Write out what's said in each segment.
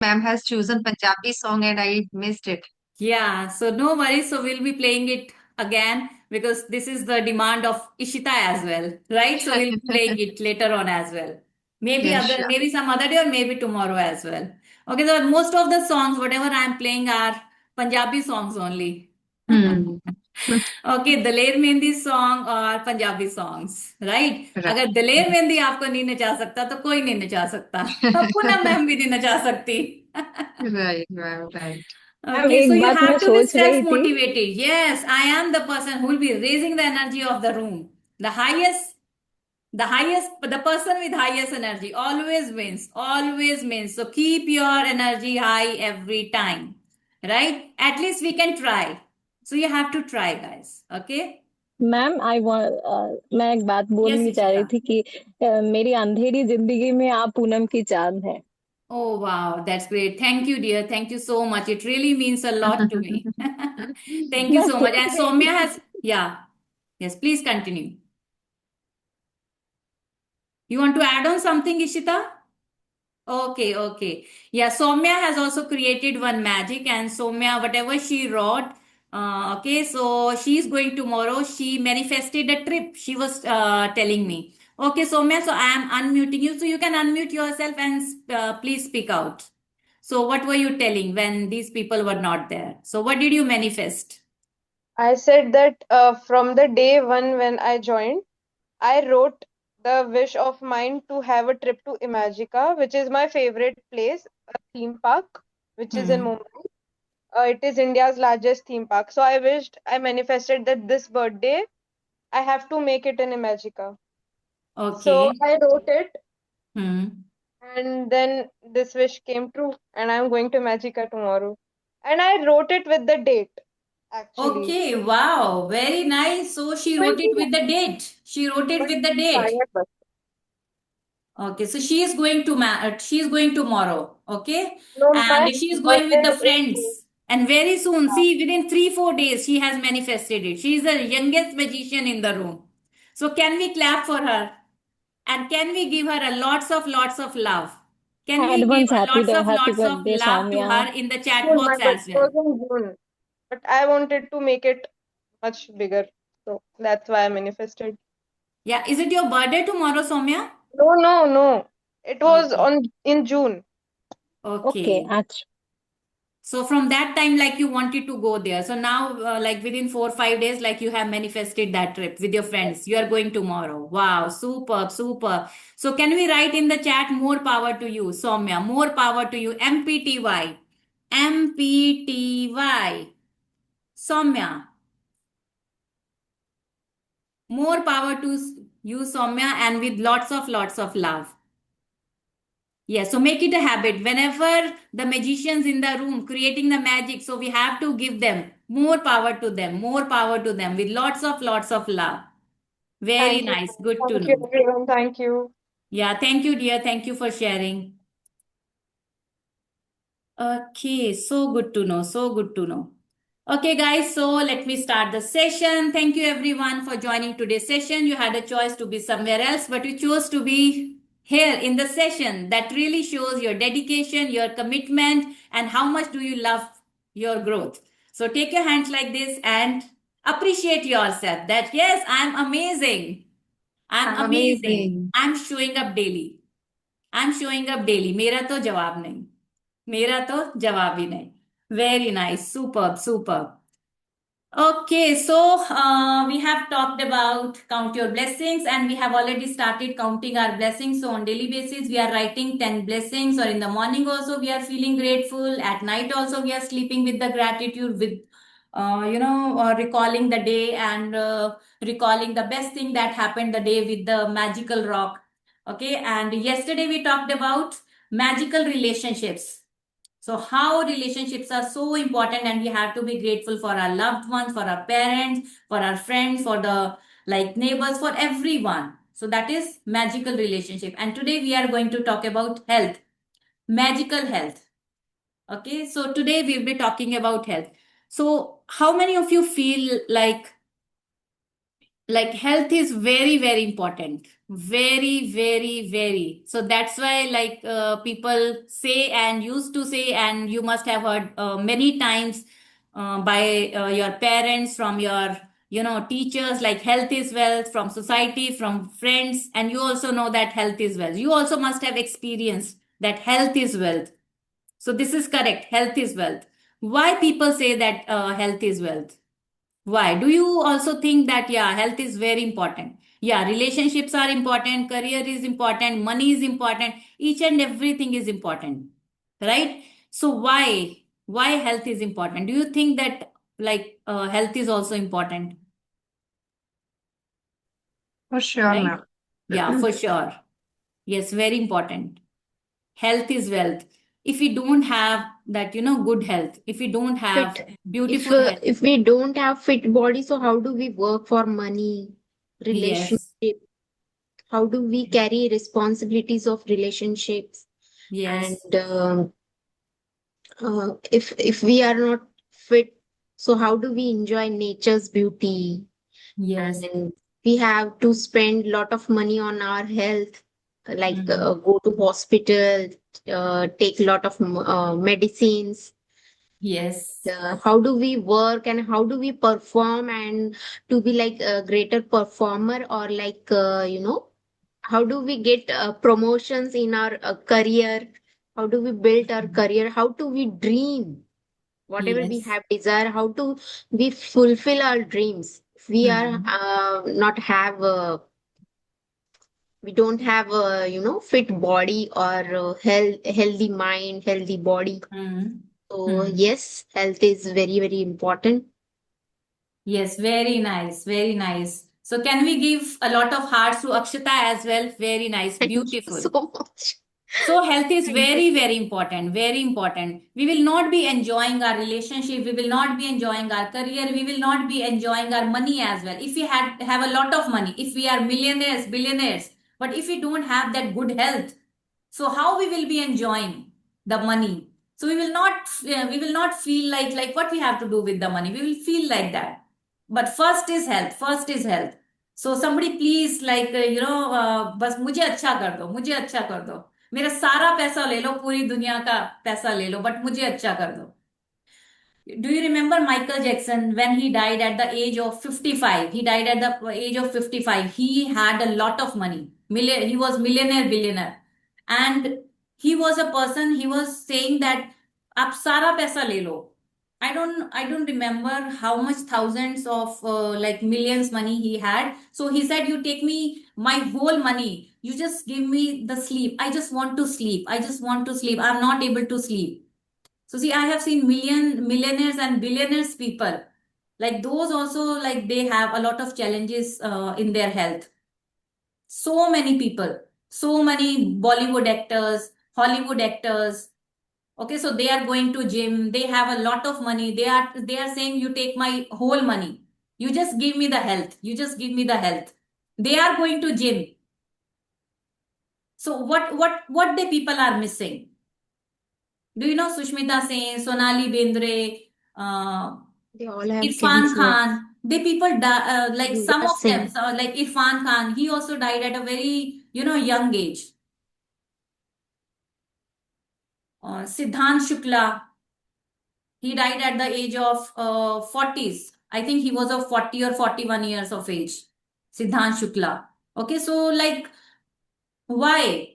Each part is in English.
Ma'am has chosen Punjabi song and I missed it. Yeah, so no worries. So we'll be playing it again because this is the demand of Ishita as well, right? So we'll be playing it later on as well. Yes, sure. Maybe some other day or maybe tomorrow as well. Okay, so most of the songs, whatever I'm playing are Punjabi songs only. Hmm. Okay Daler Mehndi song और Punjabi songs right Right. अगर दलेर मेहंदी आपको नहीं नचा सकता तो कोई नहीं नचा सकता पूनम मैम भी नहीं नचा सकती Right, ma'am, right. Ma'am Okay, so एक you बात मैं have to be सोच रही थी। self-motivated. Yes, I am the person who will be raising the energy of the room. The person with highest energy always wins. So keep your energy high every time, right? At least we can try. So you have to try, guys. Okay? Ma'am मैं एक बात Yes, बोलनी चाह रही Ishita. थी कि मेरी अंधेरी जिंदगी में आप पूनम की चांद है। Oh, wow, that's great. Thank you, dear. Thank you so much. It really means a lot to me. Thank you मैं so much. सोच And रही Soumya थी। has, yeah, yes, please continue. You want to add on something, Ishita? Okay, okay. Yeah, Soumya has also created one magic, and Soumya, whatever she wrote, okay, so she's going tomorrow. She manifested a trip. She was telling me. Okay, Soumya, so I am unmuting you, so you can unmute yourself and please speak out. So, what were you telling when these people were not there? So, what did you manifest? I said that from the day one when I joined, I wrote the wish of mine to have a trip to Imagica, which is my favorite place, a theme park, which is in Hmm. Mumbai. It is India's largest theme park. So I manifested that this birthday, I have to make it in Imagica. So Okay. I wrote it, Hmm. and then this wish came true, and I'm going to Imagica tomorrow. And I wrote it with the date, actually. Okay. Wow. Very nice. So, she wrote it with the date. She wrote it with the date. 25. Okay, so she is going tomorrow, okay? No, And my she is going with birthday the is June. friends. And very soon, see, within 3, 4 days, she has manifested it. She is the youngest magician in the room. So can we clap for her? And can we give her a lots of love? Can we give advance a happy lots of birthday love to Saumya. her in the chat June, my box as birthday well? was in June, but I wanted to make it much bigger. So that's why I manifested. Yeah, is it your birthday tomorrow, Soumya? No, no, no. It was Okay. on in June. Okay Okay. अच्छा। So from that time, like you wanted to go there. So now, like within 4, 5 days, like you have manifested that trip with your friends. You are going tomorrow. Wow, superb, superb. So can we write in the chat more power to you, Soumya? More power to you. MPTY. MPTY. Soumya. More power to you, Soumya, and with lots of love. Yes, so make it a habit. Whenever the magicians in the room creating the magic, so we have to give them more power to them with lots of love. Very Thank you. nice. Good to Thank you, know. everyone. Thank you. Yeah, thank you, dear. Thank you for sharing. Okay, so good to know. So good to know. Okay, guys, so let me start the session. Thank you, everyone, for joining today's session. You had a choice to be somewhere else, but you chose to be here in the session. That really shows your dedication, your commitment, and how much do you love your growth. So take your hands like this and appreciate yourself that, yes, I'm amazing. I'm I'm amazing. amazing. I'm showing up daily. I'm showing up daily. मेरा तो जवाब नहीं. मेरा तो जवाब ही नहीं. Very nice. Superb, superb. Okay, so we have talked about count your blessings, and we have already started counting our blessings. So on daily basis, we are writing 10 blessings, or in the morning also we are feeling grateful. At night also we are sleeping with the gratitude, with recalling the day and recalling the best thing that happened the day with the magical rock. Okay, and yesterday we talked about magical relationships, so how relationships are so important, and we have to be grateful for our loved ones, for our parents, for our friends, for the like neighbors, for everyone. So that is magical relationship. And today we are going to talk about health, magical health. Okay, so today we'll be talking about health. So how many of you feel like like health is very, very important. Very, very, very. So that's why like people say and used to say, and you must have heard many times by your parents, from your teachers, like health is wealth, from society, from friends, and you also know that health is wealth. You also must have experienced that health is wealth. So this is correct. Health is wealth. Why people say that health is wealth? Why? Do you also think that, yeah, health is very important? Yeah, relationships are important, career is important, money is important, each and everything is important, right? So why? Why health is important? Do you think that like health is also important, For sure, right? ma'am. Yeah, for sure. Yes, very important. Health is wealth. If we don't have that, good health, if we don't have Fit. beautiful health, If we don't have fit body, so how do we work for money, yes, relationship? How do we carry responsibilities of relationships? And yes, if we are not fit, so how do we enjoy nature's beauty? yes. And we have to spend a lot of money on our health, like Mhm. go to hospital, take a lot of medicines. Yes. How do we work and how do we perform and to be like a greater performer, or like how do we get promotions in our career? How do we build our career? How do we dream whatever we Yes. have desire? How do we fulfill our dreams? If we are Hmm. not have we don't have a fit body or healthy mind, healthy body. Hmm. So Hmm. yes, health is very, very important. Yes, very nice, very nice. So can we give a lot of hearts to Akshita as well? Very nice, Thank you beautiful. so much. So health is Thank you. very, very important, very important. We will not be enjoying our relationship, we will not be enjoying our career, we will not be enjoying our money as well. If we have a lot of money, if we are millionaires, billionaires, but if we don't have that good health, so how we will be enjoying the money? So we will not feel like what we have to do with the money. We will feel like that. But first is health. First is health. So somebody please like बस मुझे अच्छा कर दो, मुझे अच्छा कर दो, मेरा सारा पैसा ले लो, पूरी दुनिया का पैसा ले लो, बट मुझे अच्छा कर दो. Do you remember Michael Jackson when he died at the age of 55? He died at the age of 55. He had a lot of money. He was millionaire, billionaire. And he was a person, he was saying that आप सारा पैसा ले लो. I don't remember how much thousands of like millions money he had. So he said, you take me my whole money. You just give me the sleep. I just want to sleep. I just want to sleep. I'm not able to sleep. So see, I have seen millionaires and billionaires people. Like those also, like they have a lot of challenges in their health. So many people, so many Bollywood actors, Hollywood actors. Okay, so they are going to gym. They have a lot of money. They are saying, you take my whole money. You just give me the health. You just give me the health. They are going to gym. So what the people are missing? Do you know Sushmita Sen, Sonali Bendre, They all have Irfan cancer. Khan? They people like some Yuvraj of them, Singh. so like Irfan Khan, he also died at a very young age. Siddhant Shukla, he died at the age of 40s. I think he was of 40 or 41 years of age. Siddhant Shukla. Okay, so like why?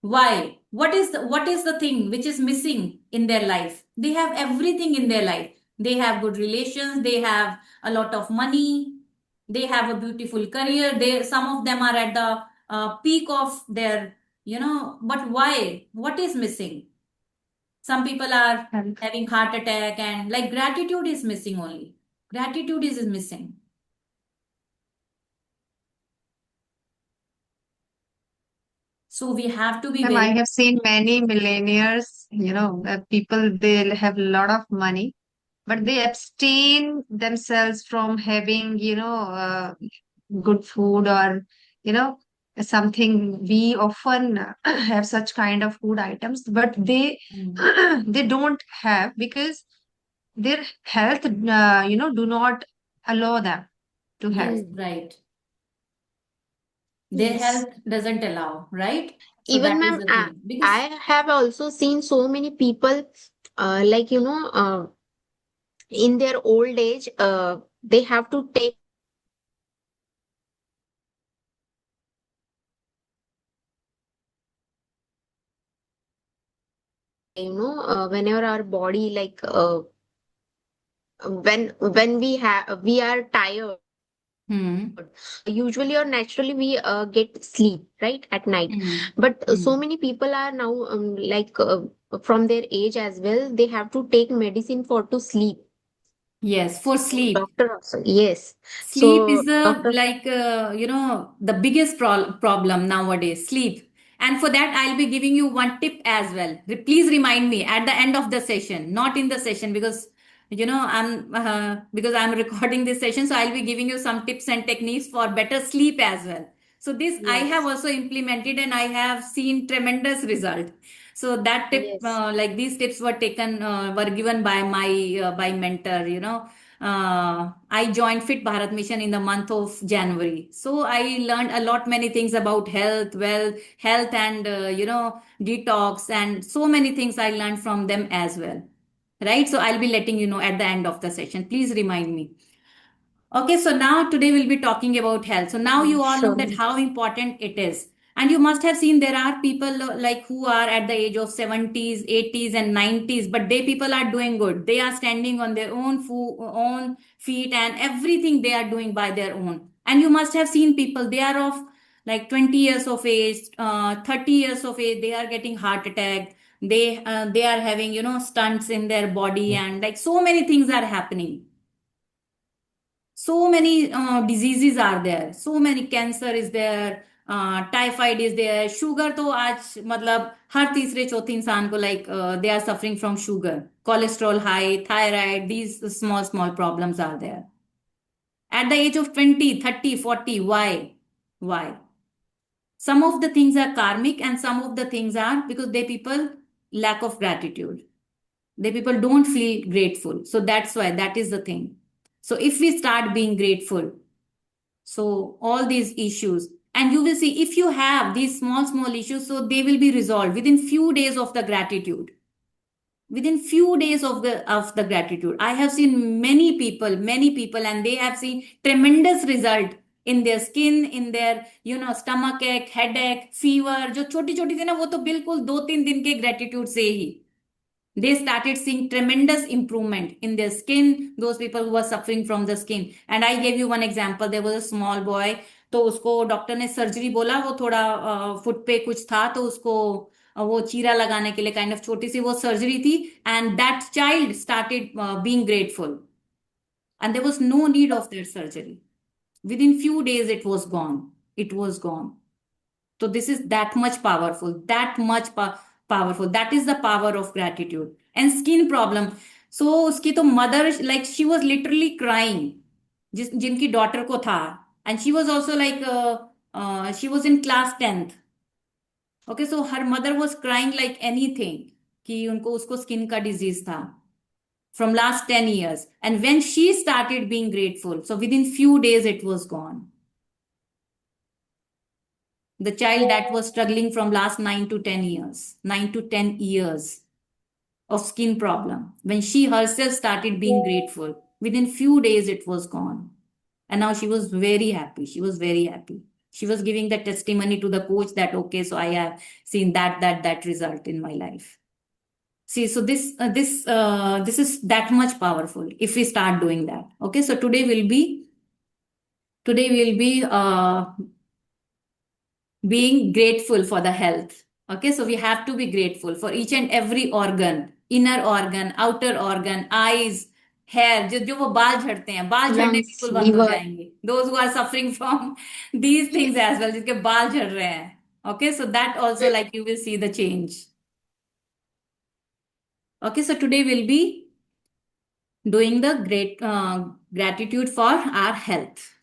Why? What is the thing which is missing in their life? They have everything in their life. They have good relations, they have a lot of money, they have a beautiful career. Some of them are at the peak of their, but why? What is missing? Some people are Health. having heart attack, and like gratitude is missing only. Gratitude is missing. So we have to be Ma'am, I very have seen many millionaires, people, they have a lot of money, but they abstain themselves from having, good food or, you know, something. We often have such kind of food items, but they Mm. they don't have because their health, do not allow them. to health. Right. Their Yes. health doesn't allow, right? So Even that is ma'am, the thing. Because I have also seen so many people, like in their old age, they have to take, whenever our body, like, when we are tired, hmm, usually or naturally we get sleep right at night, hmm, but hmm. so many people are now, like, from their age as well, they have to take medicine for to sleep. Yes, for So sleep. doctor also, yes. Sleep So is the doctor, like the biggest problem nowadays, sleep. And for that, I'll be giving you one tip as well. Please remind me at the end of the session, not in the session, because I'm recording this session, so I'll be giving you some tips and techniques for better sleep as well. So this I have yes, also implemented, and I have seen tremendous result. So that tip, yes, like these tips were given by my mentor. I joined Fit Bharat Mission in the month of January. So I learned a lot many things about health and detox, and so many things I learned from them as well. Right? So I'll be letting you know at the end of the session. Please remind me. Okay, so now today we'll be talking about health. So now you all know sure, that how important it is. And you must have seen there are people like who are at the age of 70s, 80s, and 90s, but they people are doing good. They are standing on their own feet, and everything they are doing by their own. And you must have seen people, they are of like 20 years of age, 30 years of age, they are getting heart attack. They are having, stunts in their body, and like so many things are happening. So many diseases are there, so many cancer is there, typhoid is there, sugar तो आज मतलब हर तीसरे चौथे इंसान को like they are suffering from sugar, cholesterol high, thyroid, these small problems are there at the age of 20, 30, 40. Why? Some of the things are karmic, and some of the things are because they people lack of gratitude. They people don't feel grateful, so that's why, that is the thing. So if we start being grateful, so all these issues, and you will see if you have these small issues, so they will be resolved within few days of the gratitude. Within few days of the gratitude, I have seen many people, and they have seen tremendous result in their skin, in their stomach ache, headache, fever, जो छोटी छोटी थी ना, वो तो बिल्कुल 2-3 दिन के gratitude से ही they started seeing tremendous improvement in their skin, those people who were suffering from the skin. And I gave you one example. There was a small boy, तो उसको डॉक्टर ने सर्जरी बोला, वो थोड़ा फुट पे कुछ था, तो उसको वो चीरा लगाने के लिए काइंड ऑफ छोटी सी वो सर्जरी थी, and that child started being grateful, and there was no need of that surgery. Within few days it was gone. It was gone. So this is that much powerful, powerful. That is the power of gratitude. And skin problem. So uski to mother, like she was literally crying. Jinki daughter ko tha. And she was also like, she was in class 10th. Okay, so her mother was crying like anything. कि उनको उसको skin का disease था from last 10 years. And when she started being grateful, so within few days it was gone. The child that was struggling from last 9 to 10 years of skin problem, when she herself started being grateful, within few days it was gone. And now she was very happy. She was very happy. She was giving the testimony to the coach that, okay, so I have seen that result in my life. See, so this is that much powerful if we start doing that. Okay, so today we'll be being grateful for the health. Okay, so we have to be grateful for each and every organ, inner organ, outer organ, eyes, hair, जो वो बाल झड़ते हैं, बाल झड़ने lungs, बिल्कुल बंद हो liver, जाएंगे, those who are suffering from these things as well, जिनके बाल झड़ रहे हैं. Okay, so that also, like, you will see the change. Okay, so today we'll be doing the great gratitude for our health.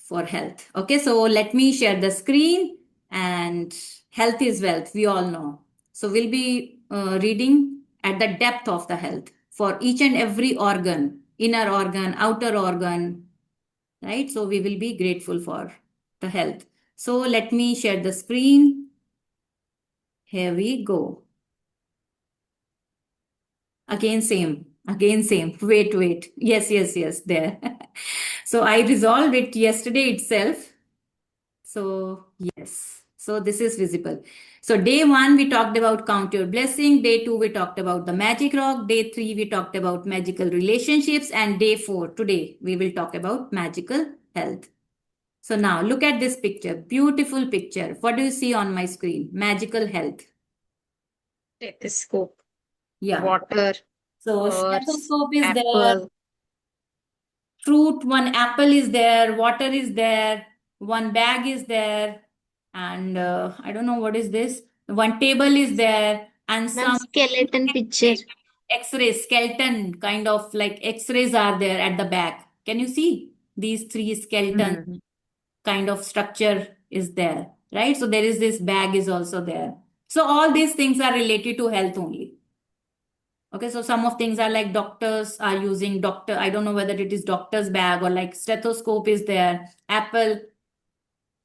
Okay, so let me share the screen. And health is wealth, we all know. So we'll be reading at the depth of the health for each and every organ, inner organ, outer organ, right? So we will be grateful for the health. So let me share the screen. Here we go. Again, same. Again, same. Wait. Yes, there. So I resolved it yesterday itself. So, yes. So this is visible. So day one, we talked about count your blessing. Day two, we talked about the magic rock. Day three, we talked about magical relationships. And day four, today, we will talk about magical health. So now look at this picture. Beautiful picture. What do you see on my screen? Magical health. Stethoscope, Yeah. water, So purse, stethoscope is there. apple. Fruit, one apple is there, water is there, one bag is there, and I don't know what is this. One table is there, and Ma'am, some skeleton picture. X-rays, skeleton kind of like X-rays are there at the back. Can you see these three skeleton Mhm. kind of structure is there, right? So there is this bag is also there. So all these things are related to health only. Okay, so some of things are like doctors are using doctor. I don't know whether it is doctor's bag or like stethoscope is there. Apple,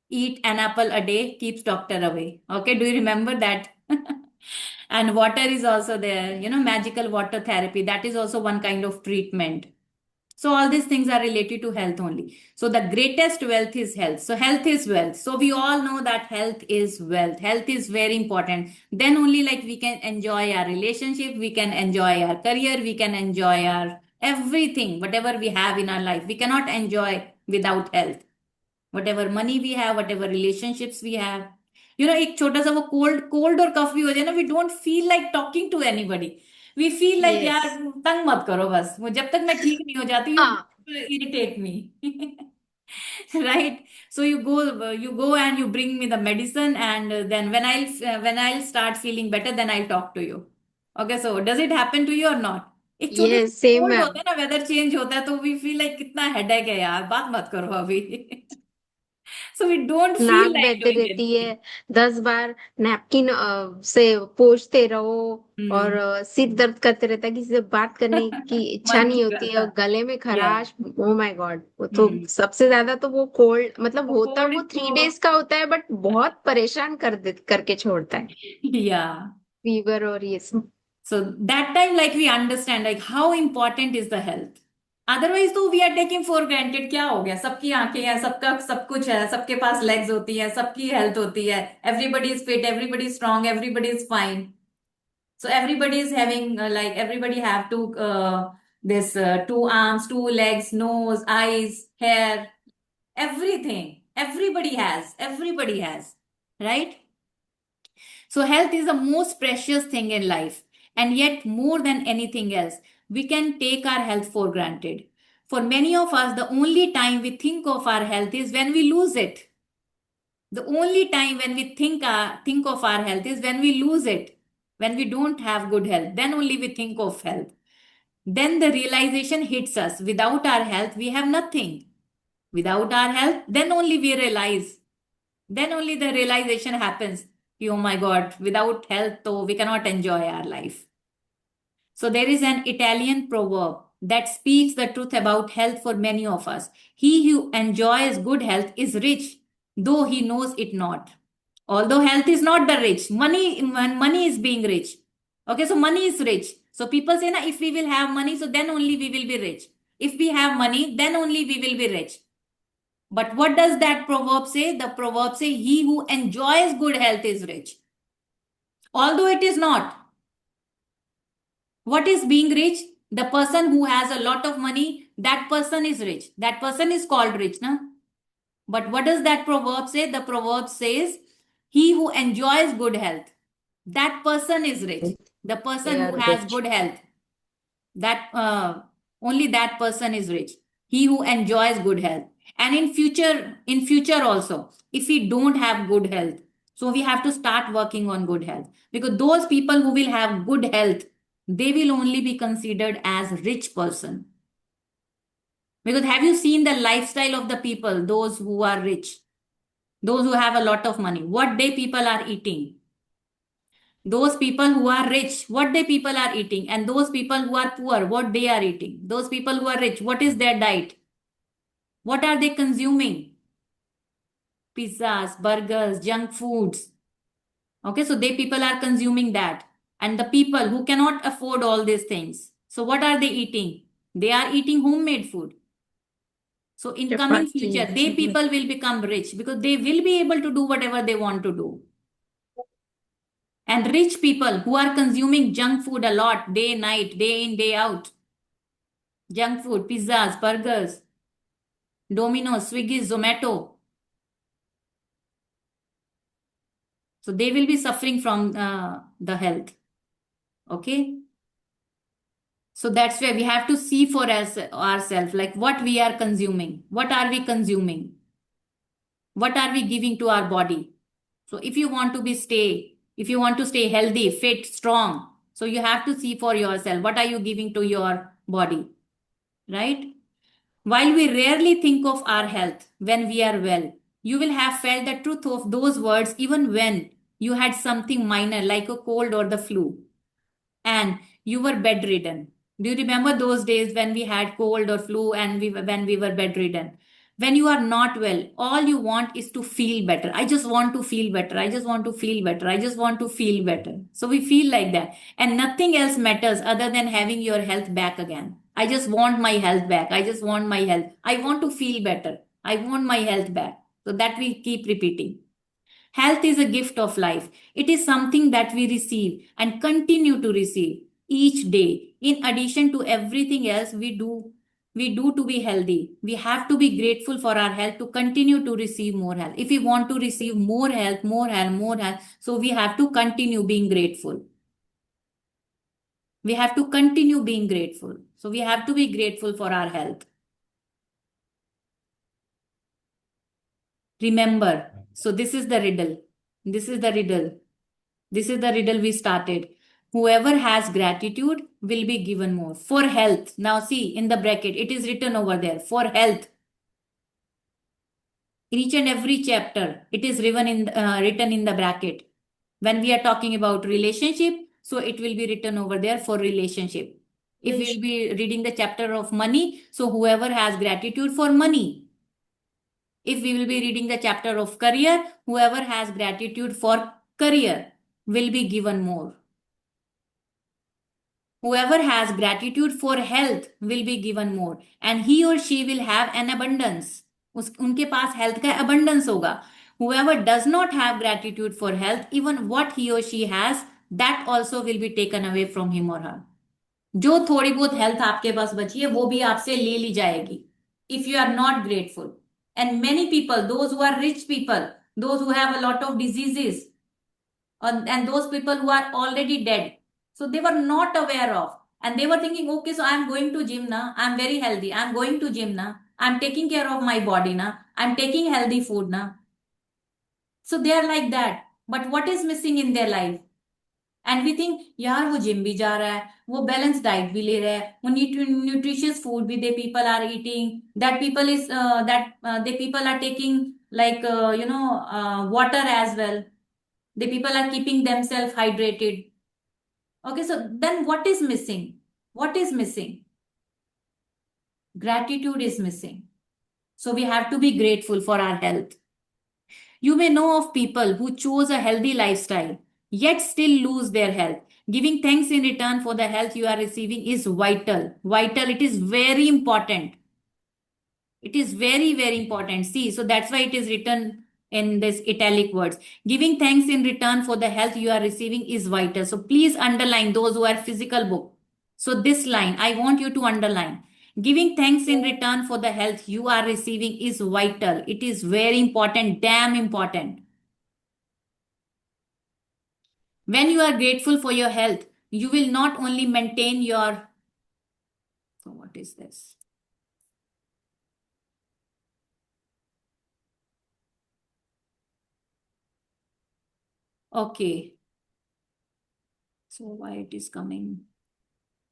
eat an apple a day keeps doctor away. Okay, do you remember that? And water is also there, magical water therapy. That is also one kind of treatment. So all these things are related to health only. So the greatest wealth is health. So health is wealth. So we all know that health is wealth. Health is very important. Then only like we can enjoy our relationship, we can enjoy our career, we can enjoy our everything, whatever we have in our life. We cannot enjoy without health. Whatever money we have, whatever relationships we have. एक छोटा सा वो cold और कफ भी हो जाए ना, we don't feel like talking to anybody. We feel like यार Yes. तंग मत करो बस, वो जब तक मैं ठीक नहीं हो जाती you Ah, irritate me. Right? So you go and you bring me the medicine, and then when I'll start feeling better, then I'll talk to you. Okay, so does it happen to you or not? एक छोटा सा yes, same, cold होता ma'am. है ना, weather change होता है, तो we feel like कितना हेडेक है यार, बात मत करो अभी. So we don't feel नाक like बहती doing रहती anything. है, 10 बार नैपकिन से पोंछते रहो, और हम्म. सिर दर्द करते रहता है, किसी से बात करने की इच्छा मन नहीं नहीं होती है, करता. और गले में या. खराश. ओ माय गॉड, वो तो हम्म. सबसे ज्यादा तो वो कोल्ड, मतलब तो होता कोल्ड वो तो 3 डेज का होता है, बट बहुत परेशान करके छोड़ता है, या. फीवर और ये सब. So that time, like we understand, like how important is the health. Otherwise, तो we are taking for granted. क्या हो गया? सबकी आंखें हैं, सबका सब कुछ है, सबके पास legs होती है, सबकी health होती है. Everybody is fit, everybody is strong, everybody is fine. So everybody is having like everybody have this 2 arms, 2 legs, nose, eyes, hair, everything. Everybody has, right? So health is the most precious thing in life, and yet more than anything else, we can take our health for granted. For many of us, the only time we think of our health is when we lose it. The only time when we think of our health is when we lose it, when we don't have good health. Then only we think of health. Then the realization hits us. Without our health, we have nothing. Without our health, then only we realize. Then only the realization happens. Oh my God, without health, though, we cannot enjoy our life. So there is an Italian proverb that speaks the truth about health for many of us. He who enjoys good health is rich, though he knows it not. Although health is not the rich, money is being rich. Okay, so money is rich. So people say, na, if we will have money, so then only we will be rich. If we have money, then only we will be rich. But what does that proverb say? The proverb say, he who enjoys good health is rich. Although it is not. What is being rich? The person who has a lot of money, that person is rich. That person is called rich, na? But what does that proverb say? The proverb says, he who enjoys good health, that person is rich. The They person are who has rich. good health, that only that person is rich. He who enjoys good health. And in future also, if we don't have good health, so we have to start working on good health, because those people who will have good health, they will only be considered as rich person. Because have you seen the lifestyle of the people, those who are rich, those who have a lot of money, what they people are eating? Those people who are rich, what they people are eating, and those people who are poor, what they are eating. Those people who are rich, what is their diet? What are they consuming? Pizzas, burgers, junk foods. Okay, so they people are consuming that. And the people who cannot afford all these things. So what are they eating? They are eating homemade food. So in coming future, Chapati. they people will become rich because they will be able to do whatever they want to do. And rich people who are consuming junk food a lot, day, night, day in, day out. Junk food, pizzas, burgers, Domino's, Swiggy, Zomato. So they will be suffering from the health. Okay. So that's where we have to see for us, ourselves, like what we are consuming. What are we consuming? What are we giving to our body? So if you want to if you want to stay healthy, fit, strong, so you have to see for yourself, what are you giving to your body, right? While we rarely think of our health when we are well, you will have felt the truth of those words even when you had something minor like a cold or the flu and you were bedridden. Do you remember those days when we had cold or flu and when we were bedridden? When you are not well, all you want is to feel better. I just want to feel better. I just want to feel better. I just want to feel better. So we feel like that. And nothing else matters other than having your health back again. I just want my health back. I just want my health. I want to feel better. I want my health back. So that we keep repeating. Health is a gift of life. It is something that we receive and continue to receive each day. In addition to everything else we do to be healthy. We have to be grateful for our health to continue to receive more health. If we want to receive more health, more health, more health, so we have to continue being grateful. We have to continue being grateful. So we have to be grateful for our health. Remember, so this is the riddle. This is the riddle. This is the riddle we started. Whoever has gratitude will be given more. For health. Now see in the bracket, it is written over there. For health. Each and every chapter, it is written in the bracket. When we are talking about relationship, so it will be written over there for relationship. If we will be reading the chapter of money, so whoever has gratitude for money. If we will be reading the chapter of career, whoever has gratitude for career will be given more. Whoever has gratitude for health will be given more, and he or she will have an abundance. उनके पास health का abundance होगा. Whoever does not have gratitude for health, even what he or she has, that also will be taken away from him or her. जो थोड़ी बहुत health आपके पास बची है वो भी आपसे ले ली जाएगी. If you are not grateful. And many people, those who are rich people, those who have a lot of diseases, and those people who are already dead, so they were not aware of, and they were thinking, okay, so I'm going to gym now, I'm very healthy, I'm going to gym now, I'm taking care of my body now, I'm taking healthy food now. So they are like that, but what is missing in their life? And we think, यार वो gym भी जा रहा है, वो balance diet भी ले रहा है, वो न्यूट्रिशियस फूड भी they people are eating, that people is they people are taking like water as well. The people are keeping themselves hydrated. Okay, so then what is missing? What is missing? Gratitude is missing. So we have to be grateful for our health. You may know of people who chose a healthy lifestyle, yet still lose their health. Giving thanks in return for the health you are receiving is vital. Vital, it is very important. It is very, very important. See, so that's why it is written in this italic words. Giving thanks in return for the health you are receiving is vital. So please underline those who are physical book. So this line, I want you to underline. Giving thanks in return for the health you are receiving is vital. It is very important, damn important. When you are grateful for your health, you will not only maintain your... So what is this? Okay. So why it is coming?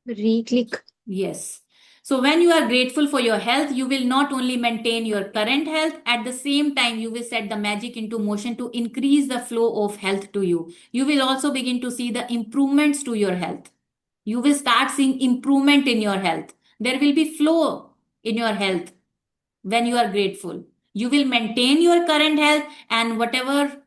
Re-click. Yes. So when you are grateful for your health, you will not only maintain your current health, at the same time, you will set the magic into motion to increase the flow of health to you. You will also begin to see the improvements to your health. You will start seeing improvement in your health. There will be flow in your health. when you are grateful. You will maintain your current health, and whatever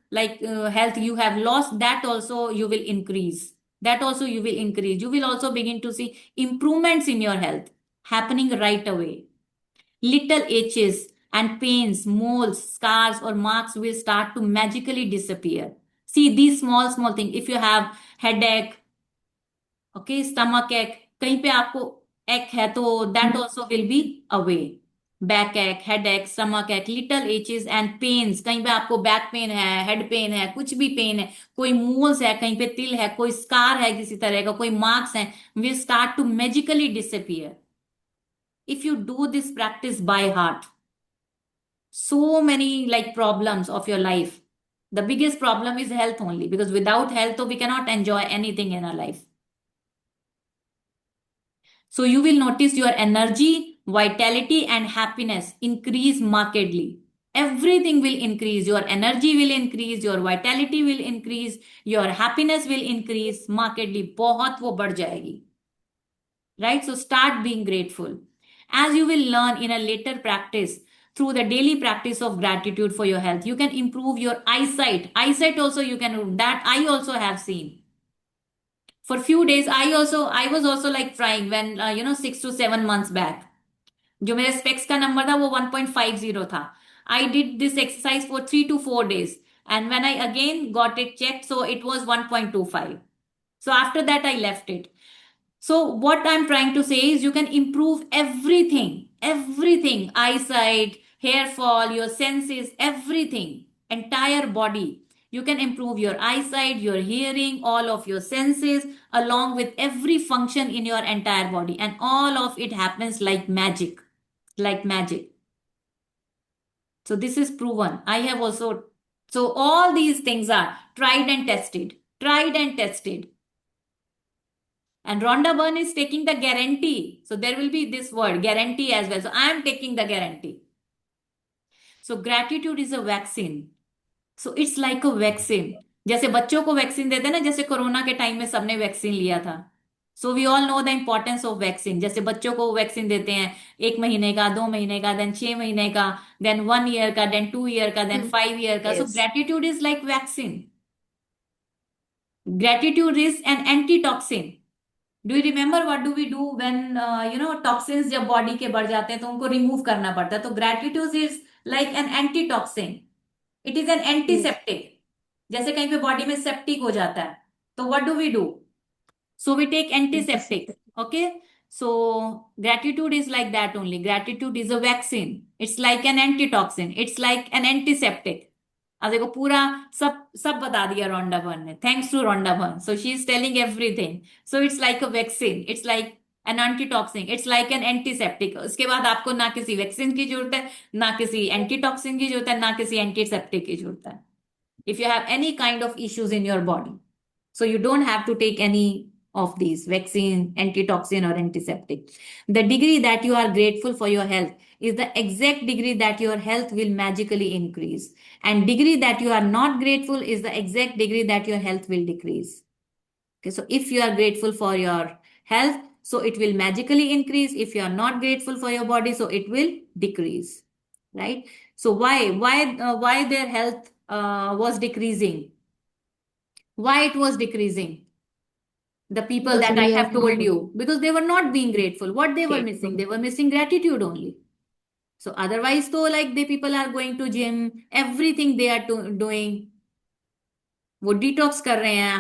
health you have lost, that also you will increase. That also you will increase. You will also begin to see improvements in your health happening right away. Little itches and pains, moles, scars, or marks will start to magically disappear. See these small things. If you have headache, okay, stomach ache, कहीं पे आपको ache है तो that also will be away. Back एक, head एक, stomach एक, little aches and pains, कहीं पे आपको बैक पेन है, हेड पेन है, कुछ भी पेन है, कोई मूल्स है, कहीं पे तिल है, कोई स्कार है किसी तरह का, कोई मार्क्स है, will start to magically disappear if you do this practice by heart. So many problems of your life, the biggest problem is health only, because without health we cannot enjoy anything in our life. So you will notice your energy, vitality, and happiness increase markedly. Everything will increase. Your energy will increase, your vitality will increase, your happiness will increase markedly. बहुत वो बढ़ जाएगी. Right? So start being grateful. As you will learn in a later practice, through the daily practice of gratitude for your health, you can improve your eyesight. Eyesight also you can, that I also have seen. For few days I was also trying when 6 to 7 months back, जो मेरे specs का number था वो 1.50 था. I did this exercise for 3 to 4 days, and when I again got it checked, so it was 1.25. So after that I left it. So what I'm trying to say is you can improve everything, eyesight, hair fall, your senses, everything, entire body. You can improve your eyesight, your hearing, all of your senses, along with every function in your entire body. And all of it happens like magic. So this is proven. I have also, so all these things are tried and tested. And Rhonda Byrne is taking the guarantee. So there will be this word, guarantee as well. So I am taking the guarantee. So gratitude is a vaccine. So it's like a vaccine. जैसे बच्चों को vaccine देते हैं ना, जैसे corona के time में सबने वैक्सीन लिया था. So we all know the importance of vaccine. जैसे बच्चों को वैक्सीन देते हैं 1 महीने का, 2 महीने का, देन 6 महीने का, देन 1 ईयर का, देन 2 ईयर का, देन 5 ईयर का. सो Yes. Gratitude is like vaccine. Gratitude is an antitoxin. Do you remember what do we do when toxins जब बॉडी के बढ़ जाते हैं तो उनको रिमूव करना पड़ता है. तो gratitude is like an antitoxin. It is an antiseptic. जैसे कहीं पे बॉडी में सेप्टिक हो जाता है तो what do we do? So we take antiseptic. Okay, so gratitude is like that only. Gratitude is a vaccine. It's like an antitoxin. It's like an antiseptic. अब देखो पूरा सब बता दिया रोंडा बर्न ने. Thanks to Rhonda Byrne. So she is telling everything. So it's like a vaccine. It's like an antitoxin. It's like an antiseptic. उसके बाद आपको ना किसी वैक्सीन की जरूरत है, ना किसी एंटीटॉक्सिन की जरूरत है, ना किसी एंटीसेप्टिक की जरूरत है. If you have any kind of issues in your body, so you don't have to take any of these vaccine, antitoxin, or antiseptic. The degree that you are grateful for your health is the exact degree that your health will magically increase, and degree that you are not grateful is the exact degree that your health will decrease. Okay, so if you are grateful for your health, so it will magically increase. If you are not grateful for your body, so it will decrease. Right? So why their health was decreasing? Why it was decreasing? The people Because that I we have are told not you, because they were not being grateful. What they were grateful. missing? They were missing gratitude only. So otherwise, though, like the people are going to gym, everything they are doing. वो detox कर रहे हैं,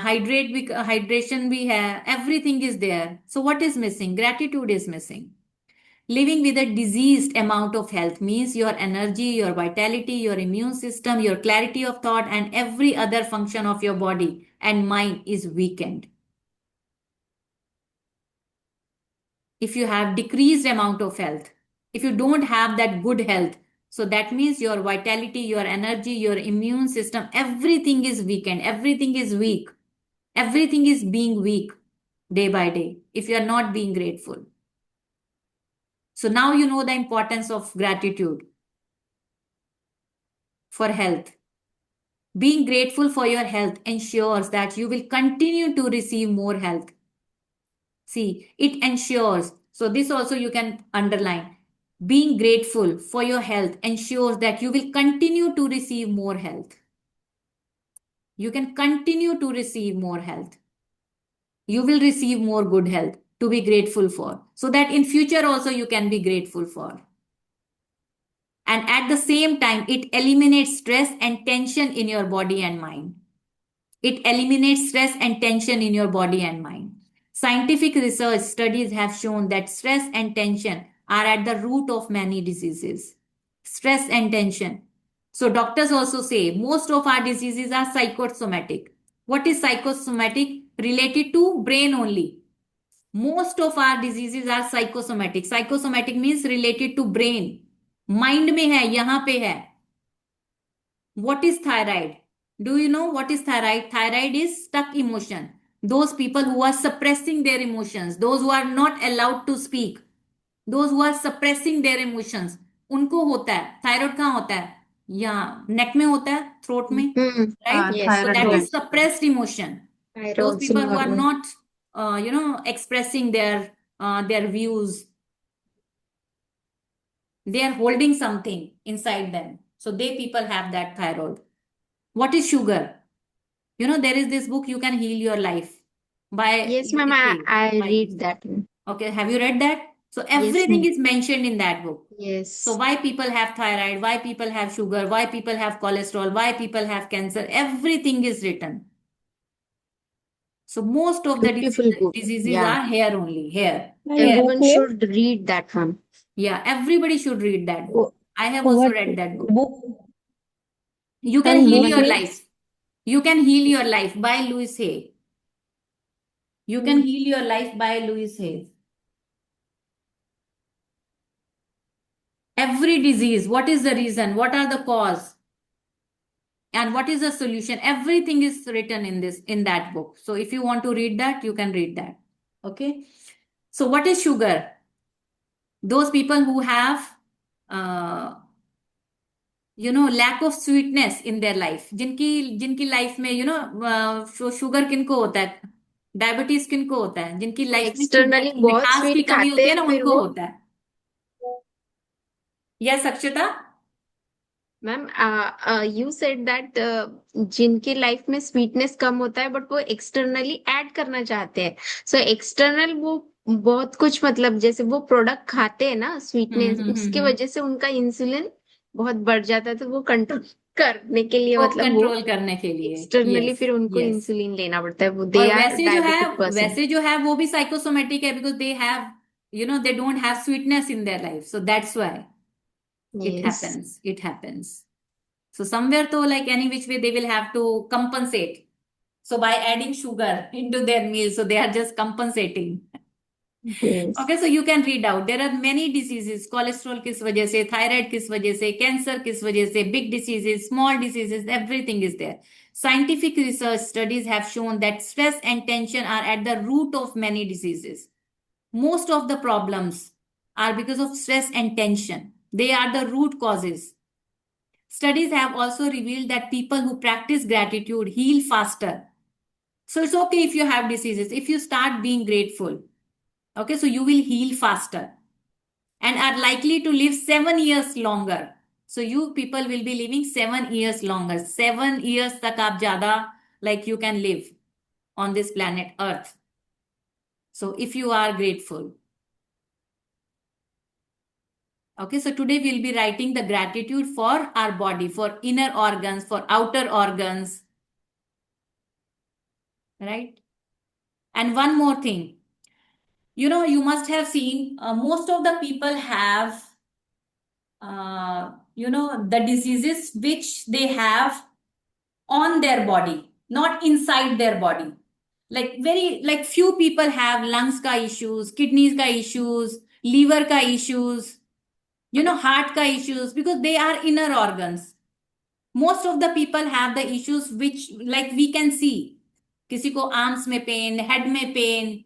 hydration भी है, everything is there. So what is missing? Gratitude is missing. Living with a diseased amount of health means your energy, your vitality, your immune system, your clarity of thought, and every other function of your body and mind is weakened. If you have decreased amount of health, if you don't have that good health, so that means your vitality, your energy, your immune system, everything is weakened, everything is weak, everything is being weak day by day if you are not being grateful. So now you know the importance of gratitude for health. Being grateful for your health ensures that you will continue to receive more health. See, it ensures. So this also you can underline. being grateful for your health ensures that you will continue to receive more health. You can continue to receive more health. You will receive more good health to be grateful for, so that in future also you can be grateful for. And at the same time, it eliminates stress and tension in your body and mind. It eliminates stress and tension in your body and mind. Scientific research studies have shown that stress and tension are at the root of many diseases. Stress and tension. So doctors also say most of our diseases are psychosomatic. What is psychosomatic? Related to brain only. Most of our diseases are psychosomatic. Psychosomatic means related to brain. Mind में है, यहाँ पे है. What is thyroid? Do you know what is thyroid? Thyroid is stuck emotion. Those people who are suppressing their emotions, those who are not allowed to speak, those who are suppressing their emotions, उनको होता है. Thyroid कहाँ होता है? यहाँ neck में होता है, throat में, right? Yes, So Thyroid that is gland. suppressed emotion. Those thyroid people who are hormone. not, expressing their views, they are holding something inside them. So they people have that thyroid. What is sugar? There is this book, You Can Heal Your Life by Yes, ma'am, Louis Hay. I By read that one. Okay, have you read that? So Yes, everything ma'am. is mentioned in that book. Yes. So why people have thyroid, why people have sugar, why people have cholesterol, why people have cancer, everything is written. So most of the Beautiful book. diseases Yeah. are hair only, hair. Everyone should read that one. Yeah, everybody should read that book. I have So also what read that book. book? You Can And Heal book Your name? Life. You Can Heal Your Life by Louis Hay. You Can Heal Your Life by Louis Hay. Every disease, what is the reason? What are the cause? And what is the solution? Everything is written in that book. So if you want to read that, you can read that. Okay. So what is sugar? Those people who have lack of sweetness in their life. जिनकी life में sugar किनको होता है, diabetes किनको होता है, जिनकी life में Externally बहुत मिठास की sweet कमी खाते होती है हैं ना, फिर उनको वो होता है. Yes Akshata. Ma'am you said that जिनकी लाइफ में स्वीटनेस कम होता है बट वो एक्सटर्नली ऐड करना चाहते हैं. सो एक्सटर्नल वो बहुत कुछ मतलब जैसे वो प्रोडक्ट खाते हैं ना स्वीटनेस उसके वजह से उनका इंसुलिन बहुत बढ़ जाता है तो वो कंट्रोल करने के लिए वो मतलब वो कंट्रोल करने के लिए एक्सटर्नली यस फिर उनको यस. इंसुलिन लेना पड़ता है. वो दे और आर डायबिटिक पर्सन. वैसे जो है वो भी साइकोसोमेटिक है, because they have they don't have sweetness in their life, so that's why it Yes. happens. So somewhere though, like any which way, they will have to compensate. So by adding sugar into their meal, so they are just compensating. Yes. Okay, so you can read out. There are many diseases. Cholesterol किस वजह से, thyroid किस वजह से, cancer किस वजह से, big diseases, small diseases, everything is there. Scientific research studies have shown that stress and tension are at the root of many diseases. Most of the problems are because of stress and tension. They are the root causes. Studies have also revealed that people who practice gratitude heal faster. So it's okay if you have diseases. If you start being grateful, okay, so you will heal faster and are likely to live 7 years longer. So you people will be living 7 years longer. 7 years tak aap zyada like you can live on this planet Earth. So if you are grateful. Okay, so today we'll be writing the gratitude for our body, for inner organs, for outer organs. Right? And one more thing. You must have seen most of the people have, the diseases which they have on their body, not inside their body. Like few people have lungs ka issues, kidneys ka issues, liver ka issues, heart ka issues, because they are inner organs. Most of the people have the issues which like we can see. किसी को arms में pain, head में pain.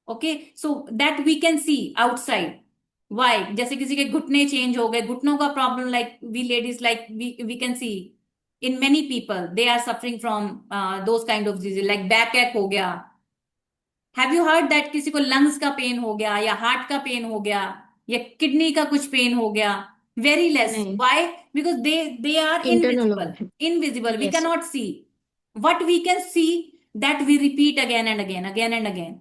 Okay, so that we can see outside. Why? जैसे किसी के घुटने change हो गए, घुटनों का problem, like we ladies, like we can see in many people, they are suffering from those kind of diseases, like backache हो गया. Have you heard that किसी को lungs का pain हो गया या heart का pain हो गया? या किडनी का कुछ पेन हो गया, वेरी लेस. नहीं, why? Because they are internal invisible. organ. Invisible, we Yes. Can not see. what we can see, that we repeat again and again, again and again.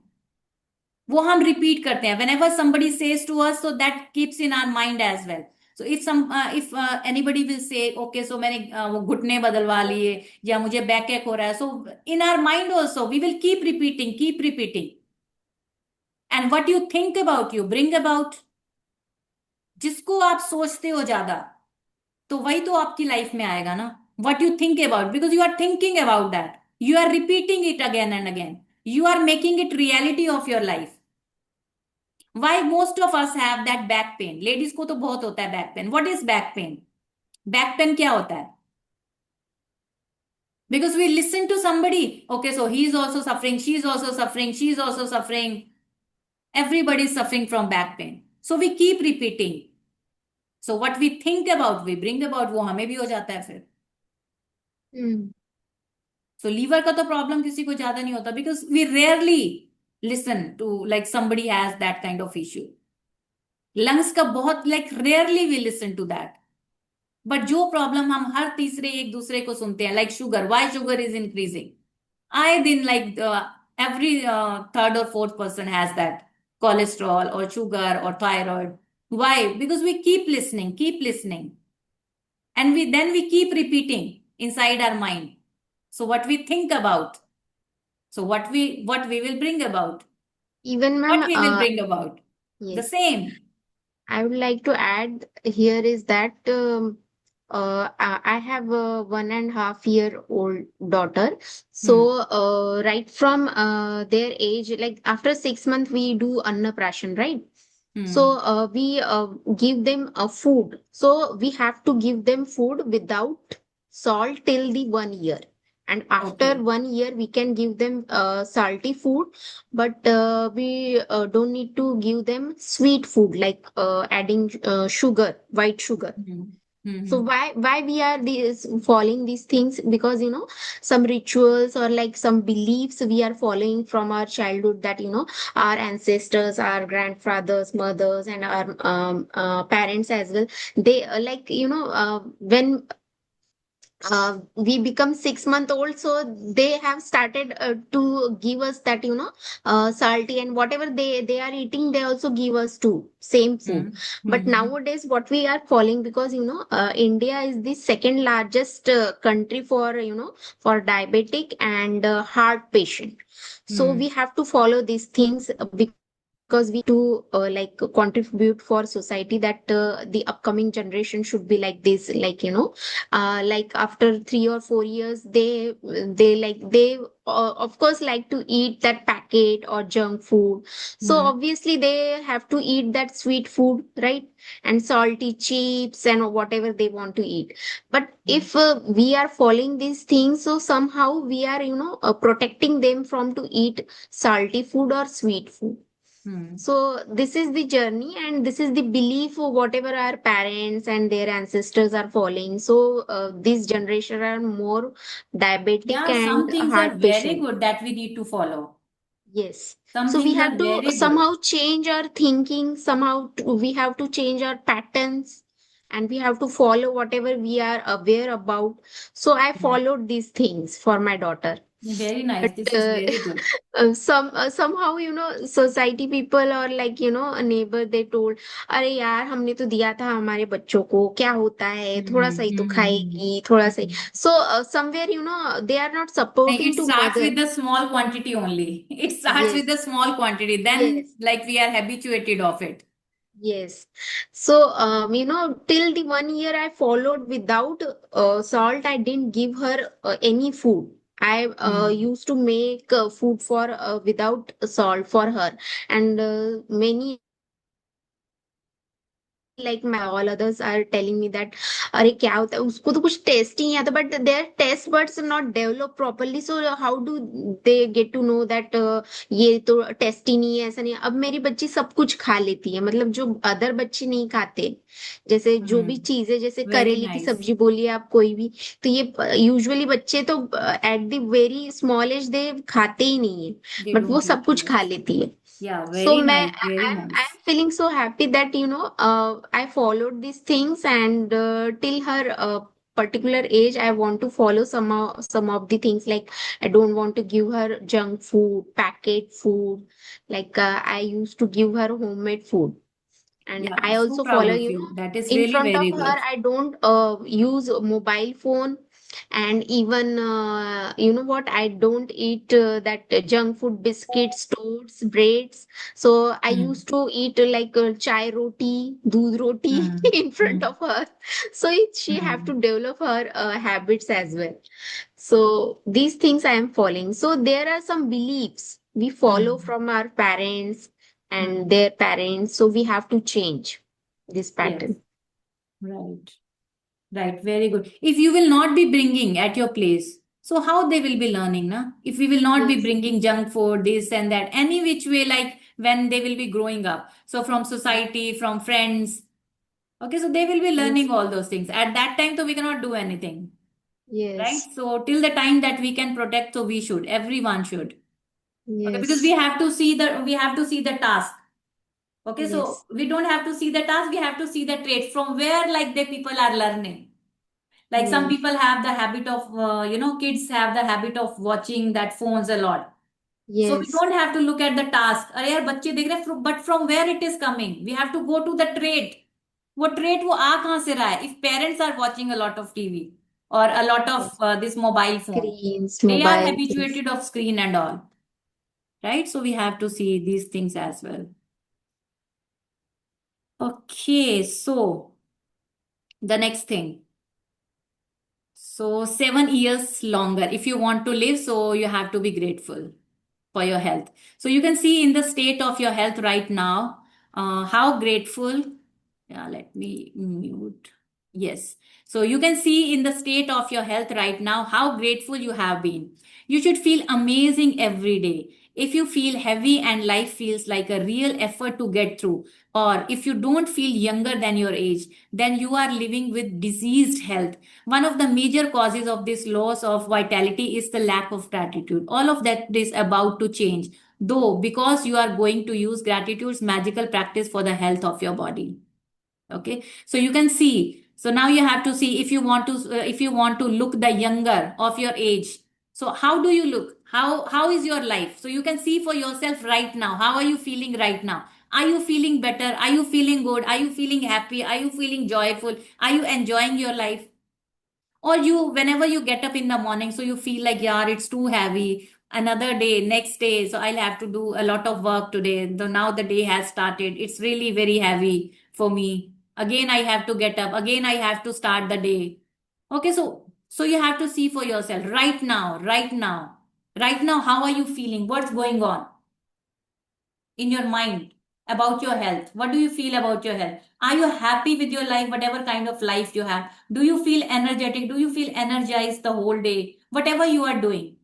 वो हम रिपीट करते हैं. whenever somebody says to us, so that keeps in our mind as well. so if anybody will say, okay, so मैंने वो घुटने बदलवा लिए, या मुझे बैक एक हो रहा है, so in our mind also we will keep repeating. and what you think about, you bring about. जिसको आप सोचते हो ज्यादा, तो वही तो आपकी लाइफ में आएगा ना. what you think about, because you are thinking about that, you are repeating it again and again, you are making it reality of your life. why most of us have that back pain? Ladies को तो बहुत होता है back pain. what is back pain? Back pain क्या होता है? because we listen to somebody, okay, so he is also suffering, she is also suffering, she is also suffering, everybody is suffering from back pain, so we keep repeating. so what we think about, we bring about. वो हमें भी हो जाता है फिर. Hmm. so liver का तो problem किसी को ज्यादा नहीं होता, because we rarely listen to like somebody has that kind of issue. Lungs का बहुत like rarely we listen to that. But जो प्रॉब्लम हम हर तीसरे एक दूसरे को सुनते हैं, like sugar, why sugar is increasing, आए दिन, like every third or fourth person has that cholesterol or sugar or thyroid. why? because we keep listening, and we keep repeating inside our mind. so what we think about, so what we will bring about, Even what ma'am, we will bring about, the yes, same. I would like to add here is that I have a 1.5 year old daughter. So right from their age, like after 6 months, we do annapration, right? So we give them a food. So we have to give them food without salt till the 1 year. And after Okay. 1 year, we can give them salty food, but we don't need to give them sweet food like adding sugar, white sugar. So why we are these following these things? Because some rituals or like some beliefs we are following from our childhood, that our ancestors, our grandfathers, mothers, and our parents as well. They like when we become 6 month old, so they have started to give us that salty, and whatever they are eating, they also give us too same food. But nowadays what we are following, because India is the second largest country for for diabetic and heart patient. So we have to follow these things because we to like contribute for society, that the upcoming generation should be like this, like like after 3 or 4 years, they of course like to eat that packet or junk food. So obviously they have to eat that sweet food, right? And salty chips and whatever they want to eat. But if we are following these things, so somehow we are protecting them from to eat salty food or sweet food. So this is the journey, and this is the belief of whatever our parents and their ancestors are following. So this generation are more diabetic Yeah, some and things are heart very patient. good that we need to follow. Yes. Some So we things are have to very good. somehow change our thinking. Somehow we have to change our patterns, and we have to follow whatever we are aware about. So I followed these things for my daughter. Very nice. But This is very good. somehow society people or like a neighbor, they told, अरे यार हमने तो दिया था हमारे बच्चों को, क्या होता है, थोड़ा सा ही तो खाएगी, थोड़ा सा ही. So somewhere they are not It supporting to starts mother. with the small quantity only. It starts with the Yes, small quantity. Then, yes, like, we are habituated of it. yes. So till the 1 year I followed without salt. I didn't give her any food. I used to make food for without salt for her, and many like my all others are telling me that अरे क्या होता है उसको, तो कुछ test ही नहीं आता. But their taste buds are not developed properly, so how do they get to know that ये तो टेस्टी नहीं है, ऐसा नहीं है. अब मेरी बच्ची सब कुछ खा लेती है, मतलब जो अदर बच्चे नहीं खाते. जैसे जो भी चीजें, जैसे Very करेले की nice. सब्जी बोलिए आप कोई भी, तो ये यूजुअली बच्चे तो at the very small age they खाते ही नहीं है, They बट वो don't सब eat. कुछ Yes. खा लेती है. Yeah, So very nice, very I'm nice. feeling so happy that I followed these things, and till her particular age I want to follow some of the things, like I don't want to give her junk food, packet food, like I used to give her homemade food. And Yeah, I so also proud follow, of you. That is in really front of very her, good. I don't use mobile phone. And even, you know what, I don't eat that junk food, biscuits, toasts, breads. So I Hmm. used to eat like chai roti, doodh roti Hmm. in front Hmm. of her. So she have Hmm. to develop her habits as well. So these things I am following. So there are some beliefs we follow Hmm. from our parents and Hmm. their parents. So we have to change this Yes, pattern. right. Right, very good. If you will not be bringing at your place, so how they will be learning, na? If we will not be Yes, bringing junk food, this and that, any which way, like when they will be growing up. So from society, from friends, okay, so they will be yes, learning all those things. At that time, so we cannot do anything, right? yes, So till the time that we can protect, so we should, everyone should. Okay, because yes, we have to see the task. Okay, so yes, we don't have to see the task, we have to see the trait from where like the people are learning. Like some yes, people have the habit of, kids have the habit of watching that phones a lot. So we yes, don't have to look at the task. अरे यार बच्चे देख रहे हैं, but from where it is coming? We have to go to the trait. वो trait वो आ कहाँ से रहा है? If parents are watching a lot of TV or a lot of yes. this mobile phone, Screens, they are mobile, yes. habituated of screen and all, right? So we have to see these things as well. Okay, so the next thing. So 7 years longer. If you want to live, so you have to be grateful for your health. So you can see in the state of your health right now, how grateful. Yeah, let me mute. Yes. So you can see in the state of your health right now how grateful you have been. You should feel amazing every day. If you feel heavy and life feels like a real effort to get through, or if you don't feel younger than your age, then you are living with diseased health. One of the major causes of this loss of vitality is the lack of gratitude. All of that is about to change, though, because you are going to use gratitude's magical practice for the health of your body. Okay, so you can see, so now you have to see if you want to look the younger of your age, so how do you look, how is your life, so you can see for yourself right now, how are you feeling right now? Are you feeling better? Are you feeling good? Are you feeling happy? Are you feeling joyful? Are you enjoying your life? Or you, whenever you get up in the morning, so you feel like, yeah, it's too heavy, another day, next day, so I'll have to do a lot of work today, so now the day has started, it's really very heavy for me, again I have to get up, again I have to start the day. Okay, so you have to see for yourself right now, right now, how are you feeling, what's going on in your mind about your health? What do you feel about your health? Are you happy with your life, whatever kind of life you have? Do you feel energetic? Do you feel energized the whole day? Whatever you are doing,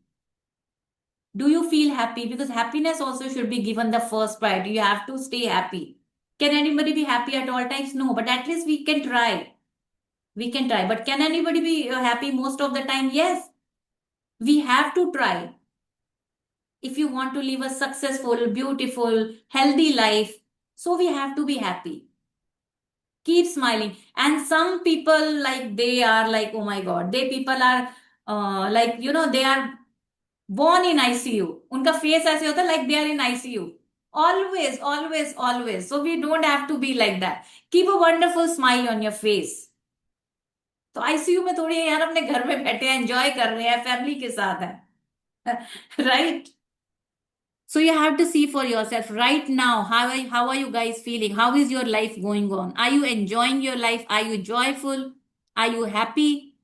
do you feel happy? Because happiness also should be given the first priority. You have to stay happy. Can anybody be happy at all times? No, but at least we can try. We can try. But can anybody be happy most of the time? Yes. We have to try. If you want to live a successful, beautiful, healthy life, so we have to be happy. Keep smiling. And some people, like, they are like, oh my god, they people are like, they are born in ICU. Unka face ऐसे होता है like they are in ICU. Always, always, always. So we don't have to be like that. Keep a wonderful smile on your face. तो ICU में थोड़ी यार अपने घर में बैठे हैं, एंजॉय कर रहे हैं, फैमिली के साथ है, right? So you have to see for yourself right now, how are you guys feeling? How is your life going on? Are you enjoying your life? Are you joyful? Are you happy?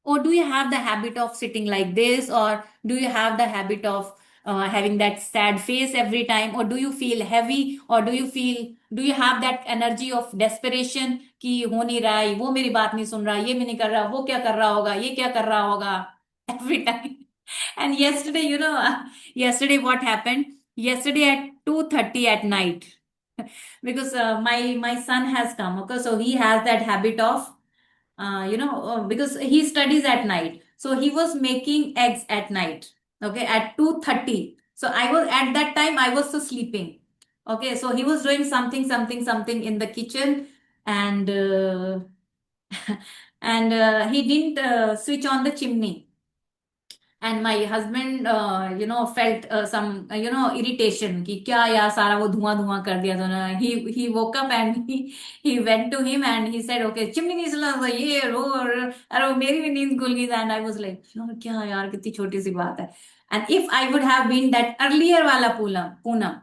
Or do you have the habit of sitting like this? Or do you have the habit of having that sad face every time? Or do you feel heavy? Or do you have that energy of desperation कि हो नहीं रहा है, वो मेरी बात नहीं सुन रहा, ये भी नहीं कर रहा, वो क्या कर रहा होगा, ये क्या कर रहा होगा, every time. And yesterday, yesterday what happened? Yesterday at 2:30 at night, because my son has come. Okay, so he has that habit of, because he studies at night, so he was making eggs at night. Okay, at 2:30. So at that time, I was so sleeping. Okay, so he was doing something in the kitchen, and he didn't switch on the chimney. And my husband felt some irritation कि क्या यार सारा वो धुआं धुआं कर दिया तूने. He woke up and he went to him and he said, okay, chimney नहीं चला था ये रो. अरे वो मेरी भी नींद खुल गई. And I was like, यार क्या यार कितनी छोटी सी बात है. And if I would have been that earlier वाला Poonam,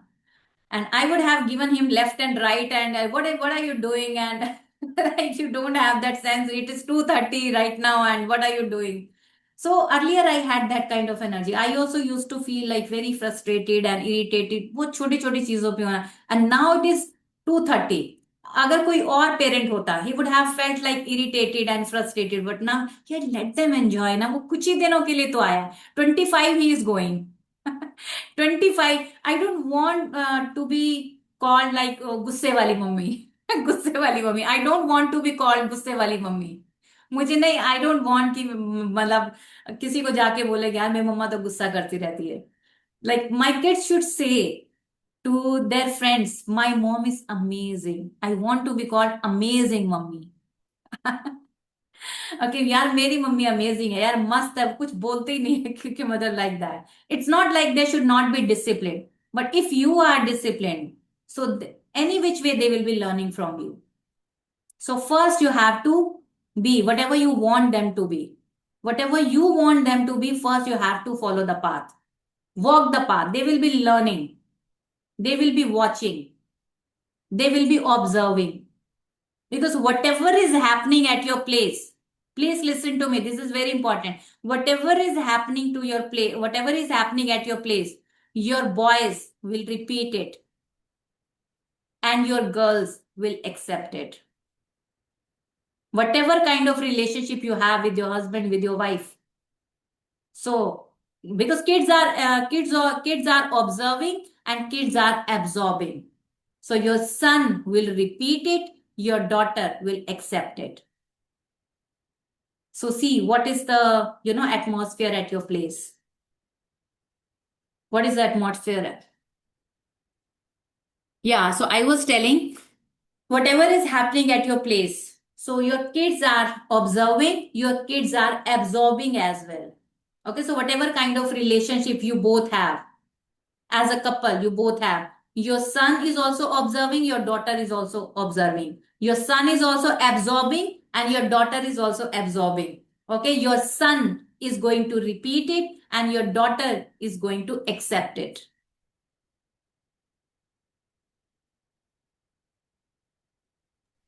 and I would have given him left and right, and what are you doing, and like, you don't have that sense. It is 2:30 right now, and what are you doing? So earlier I had that kind of energy. I also used to feel like very frustrated and irritated वो छोटी छोटी चीजों पे होना. And now it is 2:30. अगर कोई और parent होता, he would have felt like irritated and frustrated, but now yeah, let them enjoy ना. वो कुछ ही दिनों के लिए तो आया. 25 he is going. 25. I don't want to be called like गुस्से वाली मम्मी. गुस्से वाली mummy. I don't want to be called गुस्से वाली मम्मी. मुझे नहीं, आई डोंट वांट कि मतलब किसी को जाके बोले कि यार मेरी मम्मा तो गुस्सा करती रहती है. Like my kids should say to their friends, my mom is amazing. I want to be called amazing mummy. Okay यार मेरी मम्मी अमेजिंग है यार, मस्त है, कुछ बोलते ही नहीं है क्योंकि mother like that. It's not like they should not be discipline, but if you are discipline, so any which way they will be learning from you. So first you have to be whatever you want them to be. Whatever you want them to be, first you have to follow the path. Walk the path. They will be learning. They will be watching. They will be observing. Because whatever is happening at your place, please listen to me. This is very important. Whatever is happening to your place, whatever is happening at your place, your boys will repeat it. And your girls will accept it. Whatever kind of relationship you have with your husband, with your wife. So because kids are observing and kids are absorbing. So your son will repeat it, your daughter will accept it. So see what is the atmosphere at your place. What is the atmosphere? Yeah, so I was telling, whatever is happening at your place, so your kids are observing, your kids are absorbing as well. Okay, so whatever kind of relationship you both have, as a couple, you both have, your son is also observing, your daughter is also observing. Your son is also absorbing and your daughter is also absorbing. Okay, your son is going to repeat it and your daughter is going to accept it.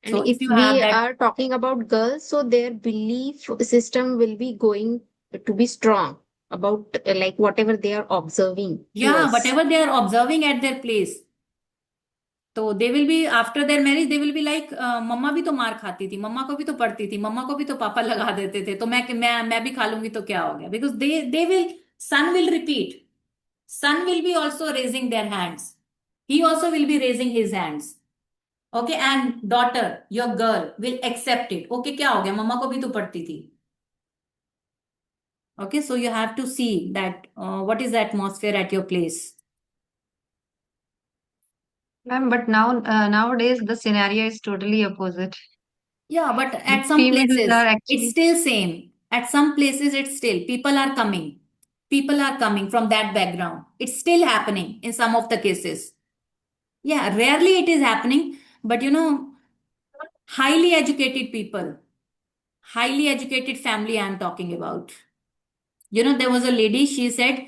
And So if if you we have that, are talking about girls, so their belief system will be going to be strong about like whatever they are observing to yeah, us. whatever they are observing at their place. तो they will be after their marriage, they will be like mama भी तो मार खाती थी, मम्मा को भी तो पड़ती थी, मम्मा को भी तो पापा लगा देते थे, तो मैं भी खा लूंगी तो क्या हो गया. Because they will, son will repeat, son will be also raising their hands, he also will be raising his hands. Okay, and daughter, your girl will accept it. Okay, क्या हो गया, मम्मा को भी तो पड़ती थी. Okay, so you have to see that what is the atmosphere at your place. Ma'am, but nowadays the scenario is totally opposite. Yeah, but The at some females places, are it's actually, still same. At some places, it's still people are coming. People are coming from that background. It's still happening in some of the cases. Yeah, rarely it is happening, but highly educated people, highly educated family I'm talking about. There was a lady, she said,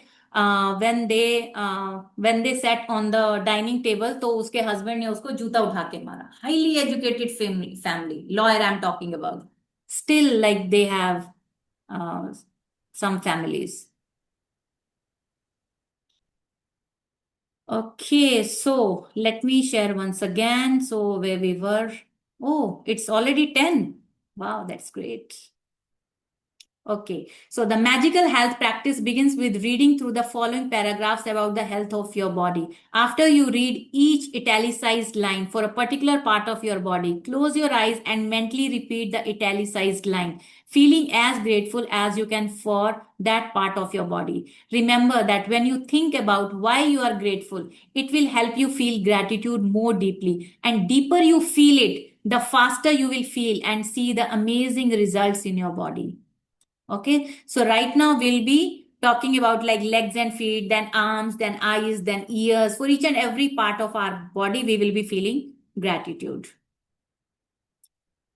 when they sat on the dining table, तो उसके husband ने उसको जूता उठा के मारा. Highly educated family, lawyer I'm talking about. Still, like they have some families. Okay, so let me share once again. So where we were. Oh, it's already 10. Wow, that's great. Okay, so the magical health practice begins with reading through the following paragraphs about the health of your body. After you read each italicized line for a particular part of your body, close your eyes and mentally repeat the italicized line, feeling as grateful as you can for that part of your body. Remember that when you think about why you are grateful, it will help you feel gratitude more deeply. And deeper you feel it, the faster you will feel and see the amazing results in your body. Okay, so right now we'll be talking about like legs and feet, then arms, then eyes, then ears. For each and every part of our body, we will be feeling gratitude.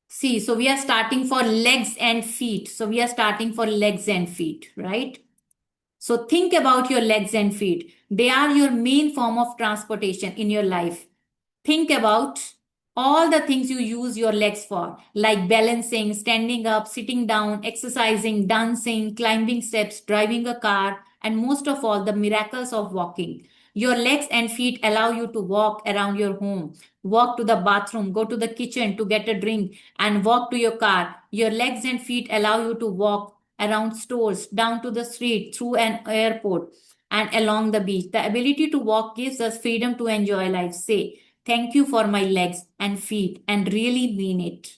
See, so we are starting for legs and feet. So we are starting for legs and feet, right? So think about your legs and feet. They are your main form of transportation in your life. Think about all the things you use your legs for, like balancing, standing up, sitting down, exercising, dancing, climbing steps, driving a car, and most of all, the miracles of walking. Your legs and feet allow you to walk around your home, walk to the bathroom, go to the kitchen to get a drink, and walk to your car. Your legs and feet allow you to walk around stores, down to the street, through an airport, and along the beach. The ability to walk gives us freedom to enjoy life. Say, thank you for my legs and feet, and really mean it.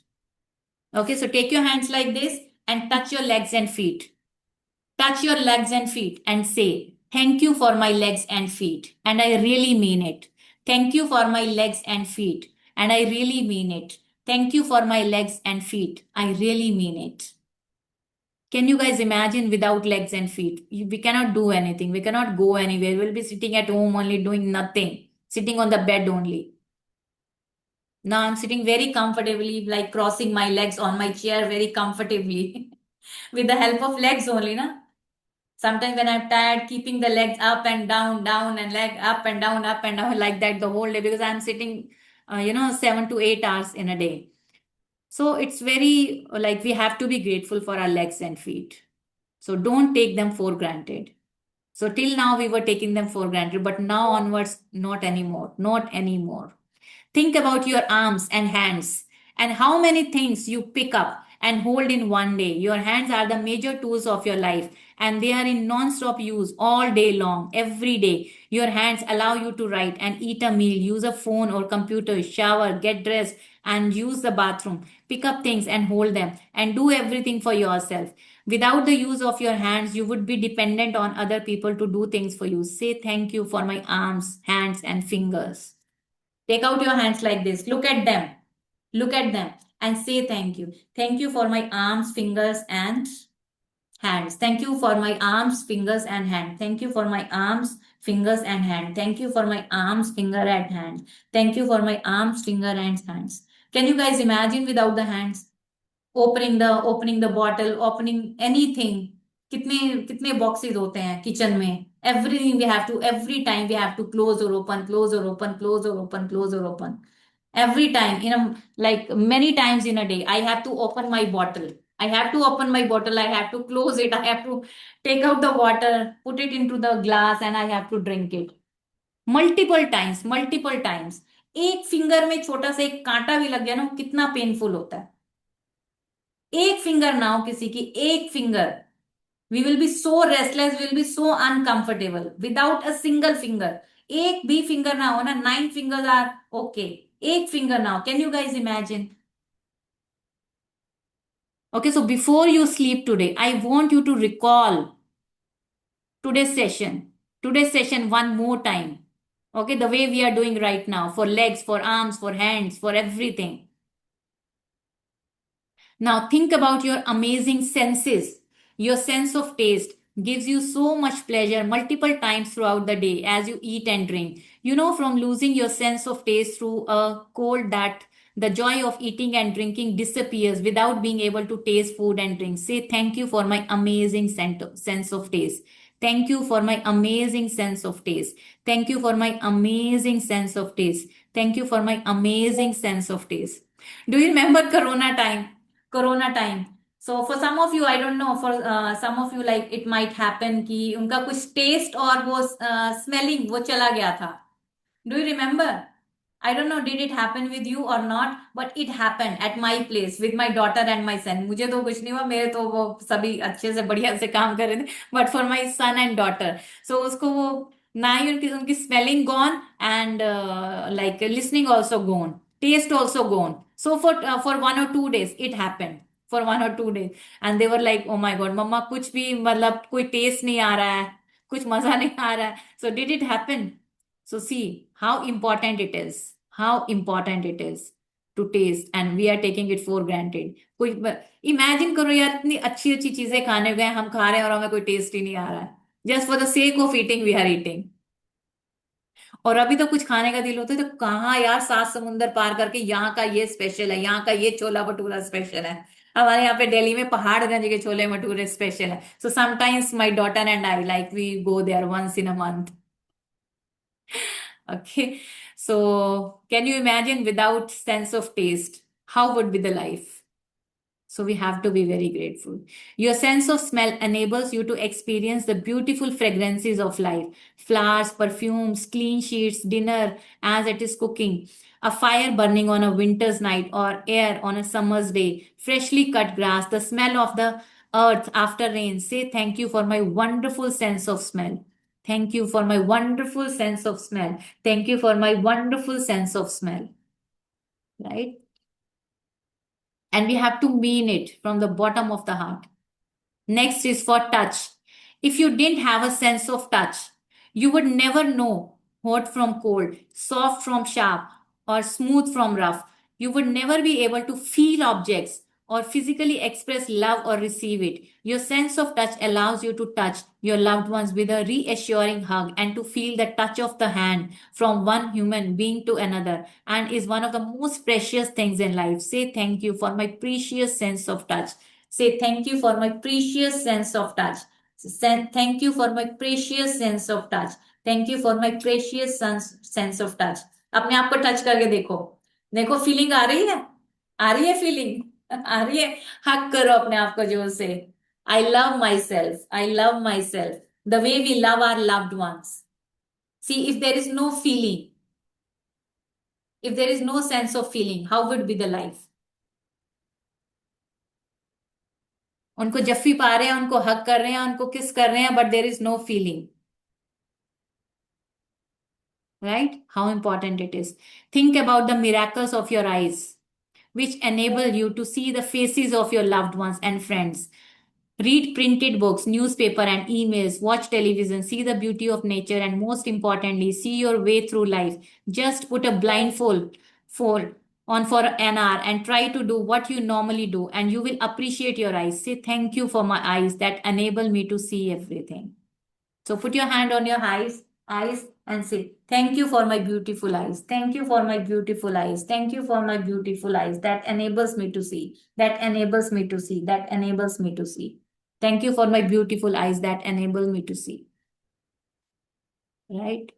Okay, so take your hands like this and touch your legs and feet. Touch your legs and feet and say, thank you for my legs and feet, and I really mean it. Thank you for my legs and feet, and I really mean it. Thank you for my legs and feet. I really mean it. Can you guys imagine without legs and feet? We cannot do anything. We cannot go anywhere. We'll be sitting at home only doing nothing, sitting on the bed only. Now I'm sitting very comfortably, like crossing my legs on my chair very comfortably with the help of legs only, na? Sometimes when I'm tired, keeping the legs up and down and leg up and down like that the whole day because I'm sitting, 7 to 8 hours in a day. So it's very like we have to be grateful for our legs and feet. So don't take them for granted. So till now we were taking them for granted, but now onwards, not anymore. Not anymore. Think about your arms and hands and how many things you pick up and hold in one day. Your hands are the major tools of your life and they are in non-stop use all day long, every day. Your hands allow you to write and eat a meal, use a phone or computer, shower, get dressed and use the bathroom, pick up things and hold them and do everything for yourself. Without the use of your hands, you would be dependent on other people to do things for you. Say thank you for my arms, hands and fingers. Take out your hands like this. Look at them. Look at them and say thank you. Thank you for my arms, fingers, and hands. Thank you for my arms, fingers, and hand. Thank you for my arms, fingers, and hand. Thank you for my arms, finger, and hand. Thank you for my arms, finger, and hands. Can you guys imagine without the hands? Opening the bottle, opening anything. कितने कितने boxes होते हैं kitchen में. Everything we have to, every time we have to close or open, close or open, close or open, close or open. Every time, like many times in a day, I have to open my bottle. I have to open my bottle. I have to close it. I have to take out the water, put it into the glass, and I have to drink it. Multiple times, multiple times. एक finger में छोटा सा एक कांटा भी लग गया ना, कितना पेनफुल होता है. एक फिंगर ना हो किसी की, एक finger, we will be so restless, will be so uncomfortable without a single finger. एक भी फिंगर ना हो ना, 9 fingers आर ओके. एक फिंगर ना हो. Can you guys imagine? Okay, so before you sleep today, I want you to recall today's session. Today's session one more time. Okay, the way we are doing right now for legs, for arms, for hands, for everything. Now think about your amazing senses. Your sense of taste gives you so much pleasure multiple times throughout the day as you eat and drink. You know, from losing your sense of taste through a cold, that the joy of eating and drinking disappears without being able to taste food and drink. Say thank you for my amazing sense of taste. Thank you for my amazing sense of taste. Thank you for my amazing sense of taste. Thank you for my amazing sense of taste. Do you remember Corona time? Corona time. So for some of you, I don't know, for some of you, like it might happen कि उनका कुछ taste और वो smelling वो चला गया था. Do you remember? I don't know did it happen with you or not, but it happened at my place with my daughter and my son. मुझे तो कुछ नहीं हुआ, मेरे तो वो सभी अच्छे से बढ़िया से काम कर रहे थे, but for my son and daughter, so उसको वो ना ही उनकी smelling gone and like listening also gone, taste also gone. So for 1 or 2 days it happened, for 1 or 2 days, and they were like, oh my god मम्मा कुछ भी मतलब कोई test नहीं आ रहा है, कुछ मजा नहीं आ रहा है. So did it happen? So see how important it is, how important it is to taste, and we are taking it for granted. कोई इमेजिन करो यार, इतनी अच्छी अच्छी चीजें खाने गए, हम खा रहे हैं और हमें कोई टेस्ट ही नहीं आ रहा है. Just for the sake of eating we are eating. और अभी तो कुछ खाने का दिल होता है तो कहाँ यार, 7 समुंदर पार करके यहाँ का ये स्पेशल है, यहाँ का ये छोला भटूरा स्पेशल है. हमारे यहाँ पे दिल्ली में पहाड़गंज के छोले भटूरे स्पेशल है. So sometimes my daughter and I like we go there once in a month. Okay, so can you imagine without sense of taste, how would be the life? So we have to be very grateful. Your sense of smell enables you to experience the beautiful fragrances of life. Flowers, perfumes, clean sheets, dinner as it is cooking, a fire burning on a winter's night or air on a summer's day, freshly cut grass, the smell of the earth after rain. Say thank you for my wonderful sense of smell. Thank you for my wonderful sense of smell. Thank you for my wonderful sense of smell. Right? And we have to mean it from the bottom of the heart. Next is for touch. If you didn't have a sense of touch, you would never know hot from cold, soft from sharp, or smooth from rough. You would never be able to feel objects or physically express love or receive it. Your sense of touch allows you to touch your loved ones with a reassuring hug and to feel the touch of the hand from one human being to another, and is one of the most precious things in life. Say thank you for my precious sense of touch. Say thank you for my precious sense of touch. Thank you for my precious sense of touch. Thank you for my precious sense of touch. अपने आप को touch करके देखो, देखो feeling आ रही है, आ रही है फीलिंग, आ रही है. हक करो अपने आप को जोर से. I love myself. I love myself. The way we love our loved ones. See, if there is no feeling, if there is no sense of feeling, how would be the life? उनको जफ्फी पा रहे हैं, उनको हक कर रहे हैं, उनको किस कर रहे हैं, but there is no feeling. Right? How important it is. Think about the miracles of your eyes, which enable you to see the faces of your loved ones and friends. Read printed books, newspaper and emails, watch television, see the beauty of nature, and most importantly, see your way through life. Just put a blindfold on for an hour and try to do what you normally do, and you will appreciate your eyes. Say thank you for my eyes that enable me to see everything. So put your hand on your eyes and say, thank you for my beautiful eyes. Thank you for my beautiful eyes. Thank you for my beautiful eyes that enables me to see, that enables me to see, that enables me to see. Thank you for my beautiful eyes that enable me to see. Right?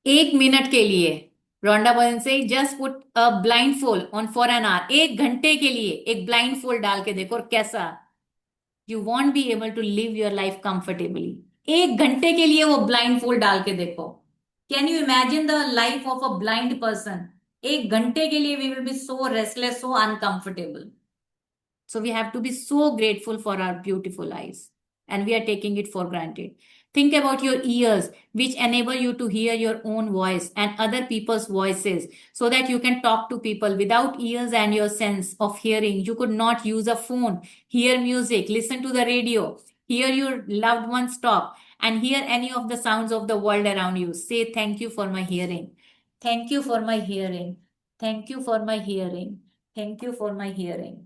1 minute के लिए, रोंडा बहन से just put a blindfold on for an hour. 1 घंटे के लिए एक blindfold डाल के देखो, और कैसा you want be able to live your life comfortably. 1 घंटे के लिए वो ब्लाइंडफोल्ड डाल के देखो. Can you imagine the life of a blind person? 1 घंटे के लिए we will be so restless, so uncomfortable. So we have to be so grateful for our beautiful eyes, and we are taking it for granted. Think about your ears, which enable you to hear your own voice and other people's voices so that you can talk to people. Without ears and your sense of hearing, you could not use a phone, hear music, listen to the radio, hear your loved ones talk, and hear any of the sounds of the world around you. Say thank you for my hearing. Thank you for my hearing. Thank you for my hearing. Thank you for my hearing.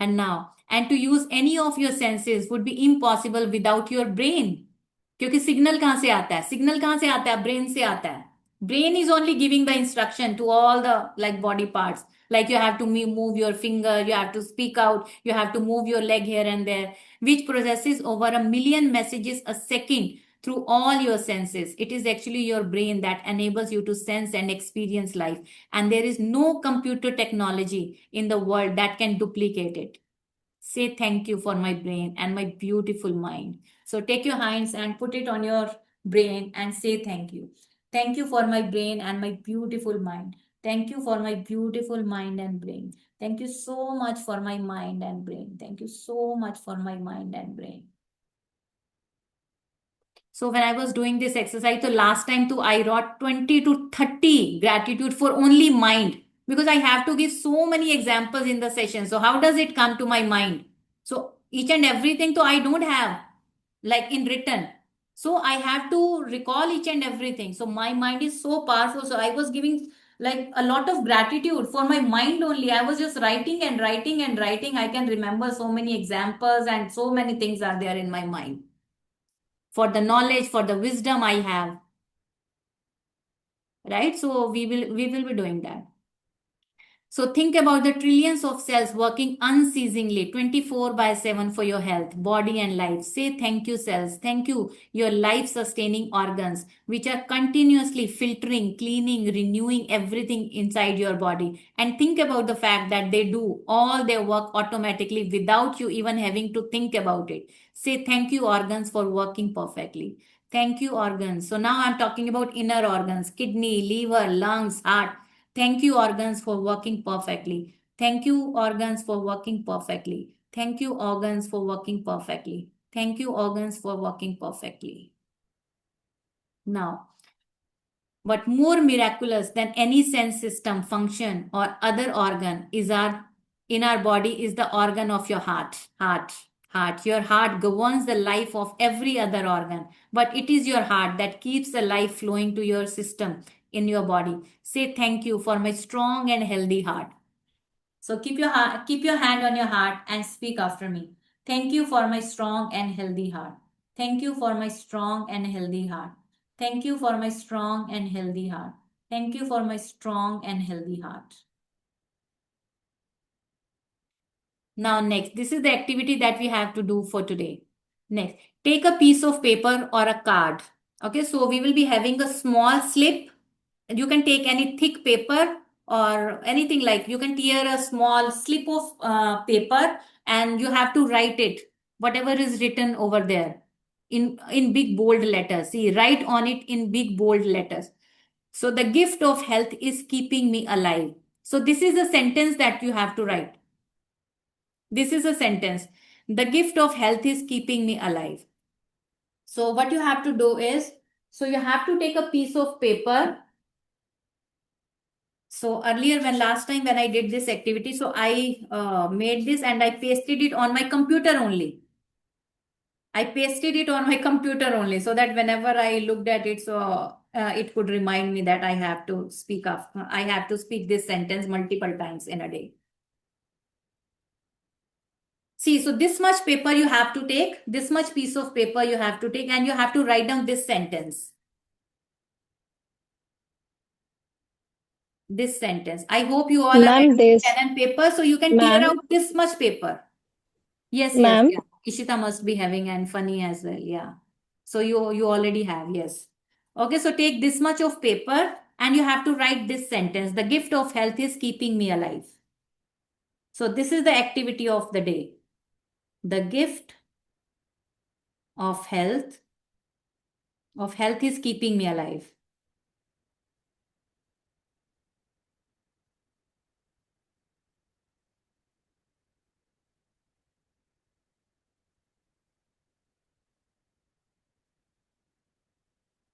And now, and to use any of your senses would be impossible without your brain. क्योंकि signal कहां से आता है? Signal कहां से आता है? Brain से आता है. Brain is only giving the instruction to all the like body parts. Like you have to move your finger, you have to speak out, you have to move your leg here and there, which processes over 1 million messages a second through all your senses. It is actually your brain that enables you to sense and experience life. And there is no computer technology in the world that can duplicate it. Say thank you for my brain and my beautiful mind. So take your hands and put it on your brain and say thank you. Thank you for my brain and my beautiful mind. Thank you for my beautiful mind and brain. Thank you so much for my mind and brain. Thank you so much for my mind and brain. So when I was doing this exercise, the last time too, I wrote 20 to 30 gratitude for only mind, because I have to give so many examples in the session. So how does it come to my mind? So each and everything to I don't have like in written. So I have to recall each and everything. So my mind is so powerful. So I was giving like a lot of gratitude for my mind only. I was just writing and writing and writing. I can remember so many examples and so many things are there in my mind, for the knowledge, for the wisdom I have. Right? So we will be doing that. So think about the trillions of cells working unceasingly 24 by 7 for your health, body and life. Say thank you cells. Thank you your life sustaining organs which are continuously filtering, cleaning, renewing everything inside your body. And think about the fact that they do all their work automatically without you even having to think about it. Say thank you organs for working perfectly. Thank you organs. So now I'm talking about inner organs, kidney, liver, lungs, heart. Thank you, organs, for working perfectly. Thank you, organs, for working perfectly. Thank you, organs, for working perfectly. Thank you, organs, for working perfectly. Now, what more miraculous than any sense system, function, or other organ is our in our body is the organ of your heart. Heart. Your heart governs the life of every other organ, but it is your heart that keeps the life flowing to your system in your body. Say thank you for my strong and healthy heart. So keep your hand on your heart and speak after me. Thank you for my strong and healthy heart. Thank you for my strong and healthy heart. Thank you for my strong and healthy heart. Thank you for my strong and healthy heart. Now next, this is the activity that we have to do for today. Next, take a piece of paper or a card. Okay, so we will be having a small slip. You can take any thick paper or anything, like you can tear a small slip of paper and you have to write it, whatever is written over there in big bold letters. See, write on it in big bold letters. So the gift of health is keeping me alive. So this is a sentence that you have to write. This is a sentence. The gift of health is keeping me alive. So what you have to do is, so you have to take a piece of paper. So earlier, when last time when I did this activity, so I made this and I pasted it on my computer only. I pasted it on my computer only so that whenever I looked at it, so it could remind me that I have to speak up. I have to speak this sentence multiple times in a day. See, so this much paper you have to take, this much piece of paper you have to take, and you have to write down this sentence. This sentence. I hope you all are Ma'am, having this, pen and paper, so you can tear ma'am, out this much paper. Yes, yes, ma'am, yeah. Ishita must be having and funny as well. Yeah. So you already have, yes. Okay, so take this much of paper and you have to write this sentence. The gift of health is keeping me alive. So this is the activity of the day. The gift of health is keeping me alive.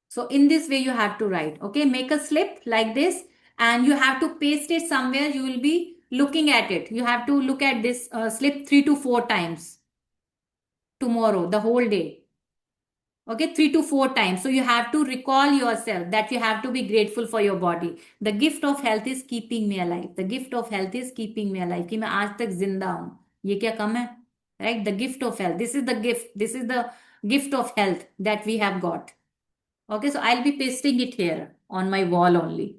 So in this way you have to write, okay? Make a slip like this and you have to paste it somewhere. You will be looking at it. You have to look at this slip 3 to 4 times tomorrow, the whole day. Okay, 3 to 4 times. So you have to recall yourself that you have to be grateful for your body. The gift of health is keeping me alive. The gift of health is keeping me alive. कि मैं आज तक जिंदा हूँ. ये क्या कम है? Right? The gift of health. This is the gift. This is the gift of health that we have got. Okay, so I'll be pasting it here on my wall only.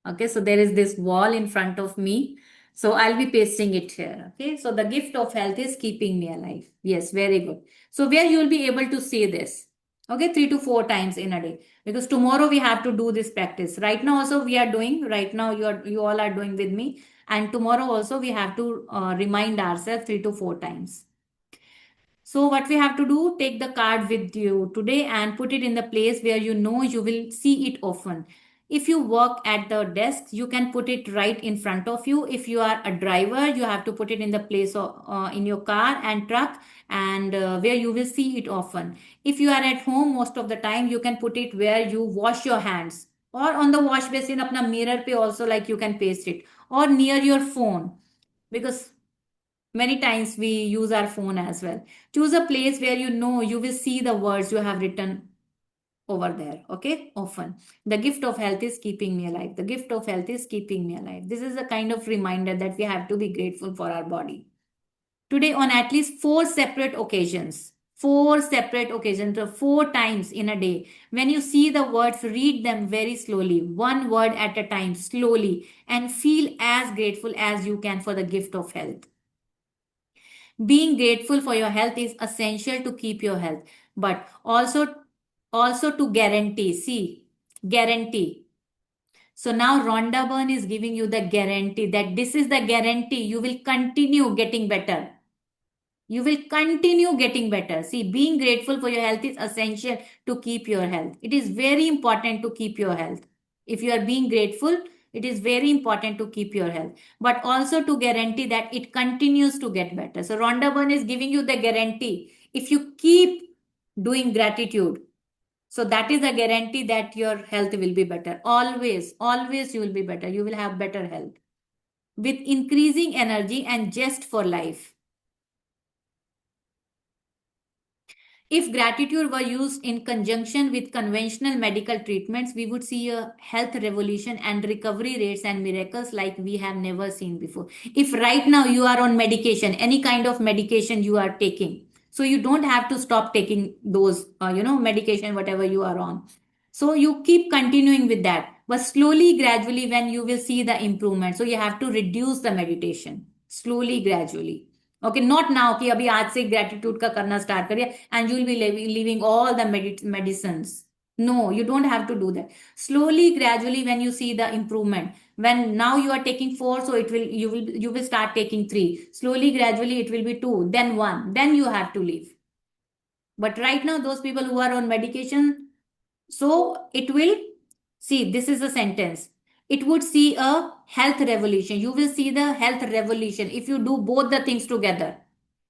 Okay, so there is this wall in front of me. So I'll be pasting it here. Okay, so the gift of health is keeping me alive. Yes, very good. So where you will be able to say this. Okay, 3 to 4 times in a day. Because tomorrow we have to do this practice. Right now also we are doing. Right now you all are doing with me. And tomorrow also we have to remind ourselves 3 to 4 times. So what we have to do, take the card with you today and put it in the place where you know you will see it often. If you work at the desk, you can put it right in front of you. If you are a driver, you have to put it in the place of, in your car and truck, and where you will see it often. If you are at home, most of the time you can put it where you wash your hands, or on the wash basin apna mirror pe also, like you can paste it, or near your phone, because many times we use our phone as well. Choose a place where you know you will see the words you have written over there. Okay, often. The gift of health is keeping me alive. The gift of health is keeping me alive. This is a kind of reminder that we have to be grateful for our body. Today, on at least four separate occasions, so 4 times in a day, when you see the words, read them very slowly, one word at a time, slowly, and feel as grateful as you can for the gift of health. Being grateful for your health is essential to keep your health, but also to guarantee. So now Rhonda Byrne is giving you the guarantee, that this is the guarantee you will continue getting better. You will continue getting better. See, being grateful for your health is essential to keep your health. It is very important to keep your health. If you are being grateful, it is very important to keep your health, but also to guarantee that it continues to get better. So Rhonda Byrne is giving you the guarantee. If you keep doing gratitude, so that is a guarantee that your health will be better. Always, always you will be better. You will have better health with increasing energy and zest for life. If gratitude were used in conjunction with conventional medical treatments, we would see a health revolution and recovery rates and miracles like we have never seen before. If right now you are on medication, any kind of medication you are taking, so you don't have to stop taking those, medication, whatever you are on. So you keep continuing with that, but slowly, gradually, when you will see the improvement, so you have to reduce the meditation slowly, gradually. Okay, not now कि अभी आज से gratitude का करना start करिए and you will be leaving all the medicines. No, you don't have to do that. Slowly, gradually, when you see the improvement, when now you are taking 4, so you will start taking 3. Slowly, gradually, it will be 2, then 1, then you have to leave. But right now, those people who are on medication, so it will see, this is a sentence. It would see a health revolution. You will see the health revolution if you do both the things together.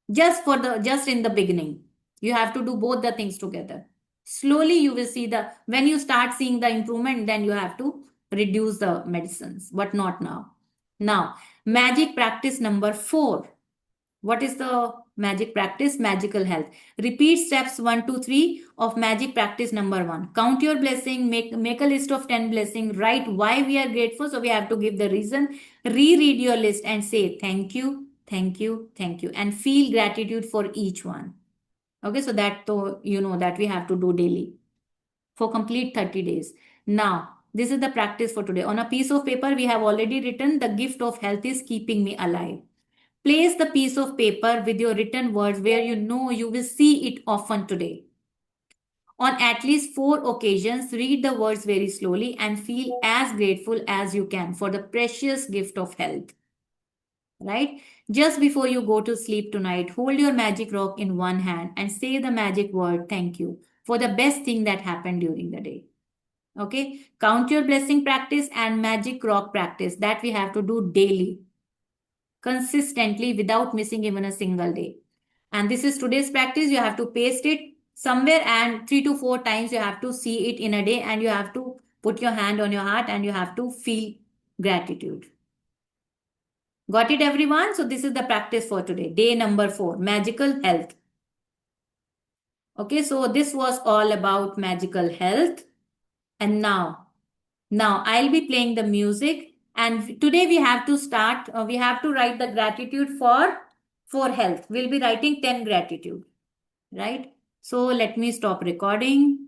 Just in the beginning, you have to do both the things together. Slowly you will see when you start seeing the improvement, then you have to reduce the medicines, but not now. Now, magic practice number 4. What is the magic practice? Magical health. Repeat steps 1, 2, 3 of magic practice number 1. Count your blessing, make a list of 10 blessings, write why we are grateful. So we have to give the reason. Reread your list and say thank you, thank you, thank you, and feel gratitude for each one. Okay, so that you know that we have to do daily for complete 30 days. Now, this is the practice for today. On a piece of paper, we have already written the gift of health is keeping me alive. Place the piece of paper with your written words where you know you will see it often today. On at least 4 occasions, read the words very slowly and feel as grateful as you can for the precious gift of health. Right? Just before you go to sleep tonight, hold your magic rock in one hand and say the magic word thank you for the best thing that happened during the day. Okay? Count your blessing practice and magic rock practice that we have to do daily, consistently, without missing even a single day. And this is today's practice. You have to paste it somewhere, and 3 to 4 times you have to see it in a day, and you have to put your hand on your heart and you have to feel gratitude. Got it, everyone? So this is the practice for today. Day number 4, magical health. Okay, so this was all about magical health. And now I'll be playing the music. And today we have to start, we have to write the gratitude for health. We'll be writing 10 gratitude, right? So let me stop recording.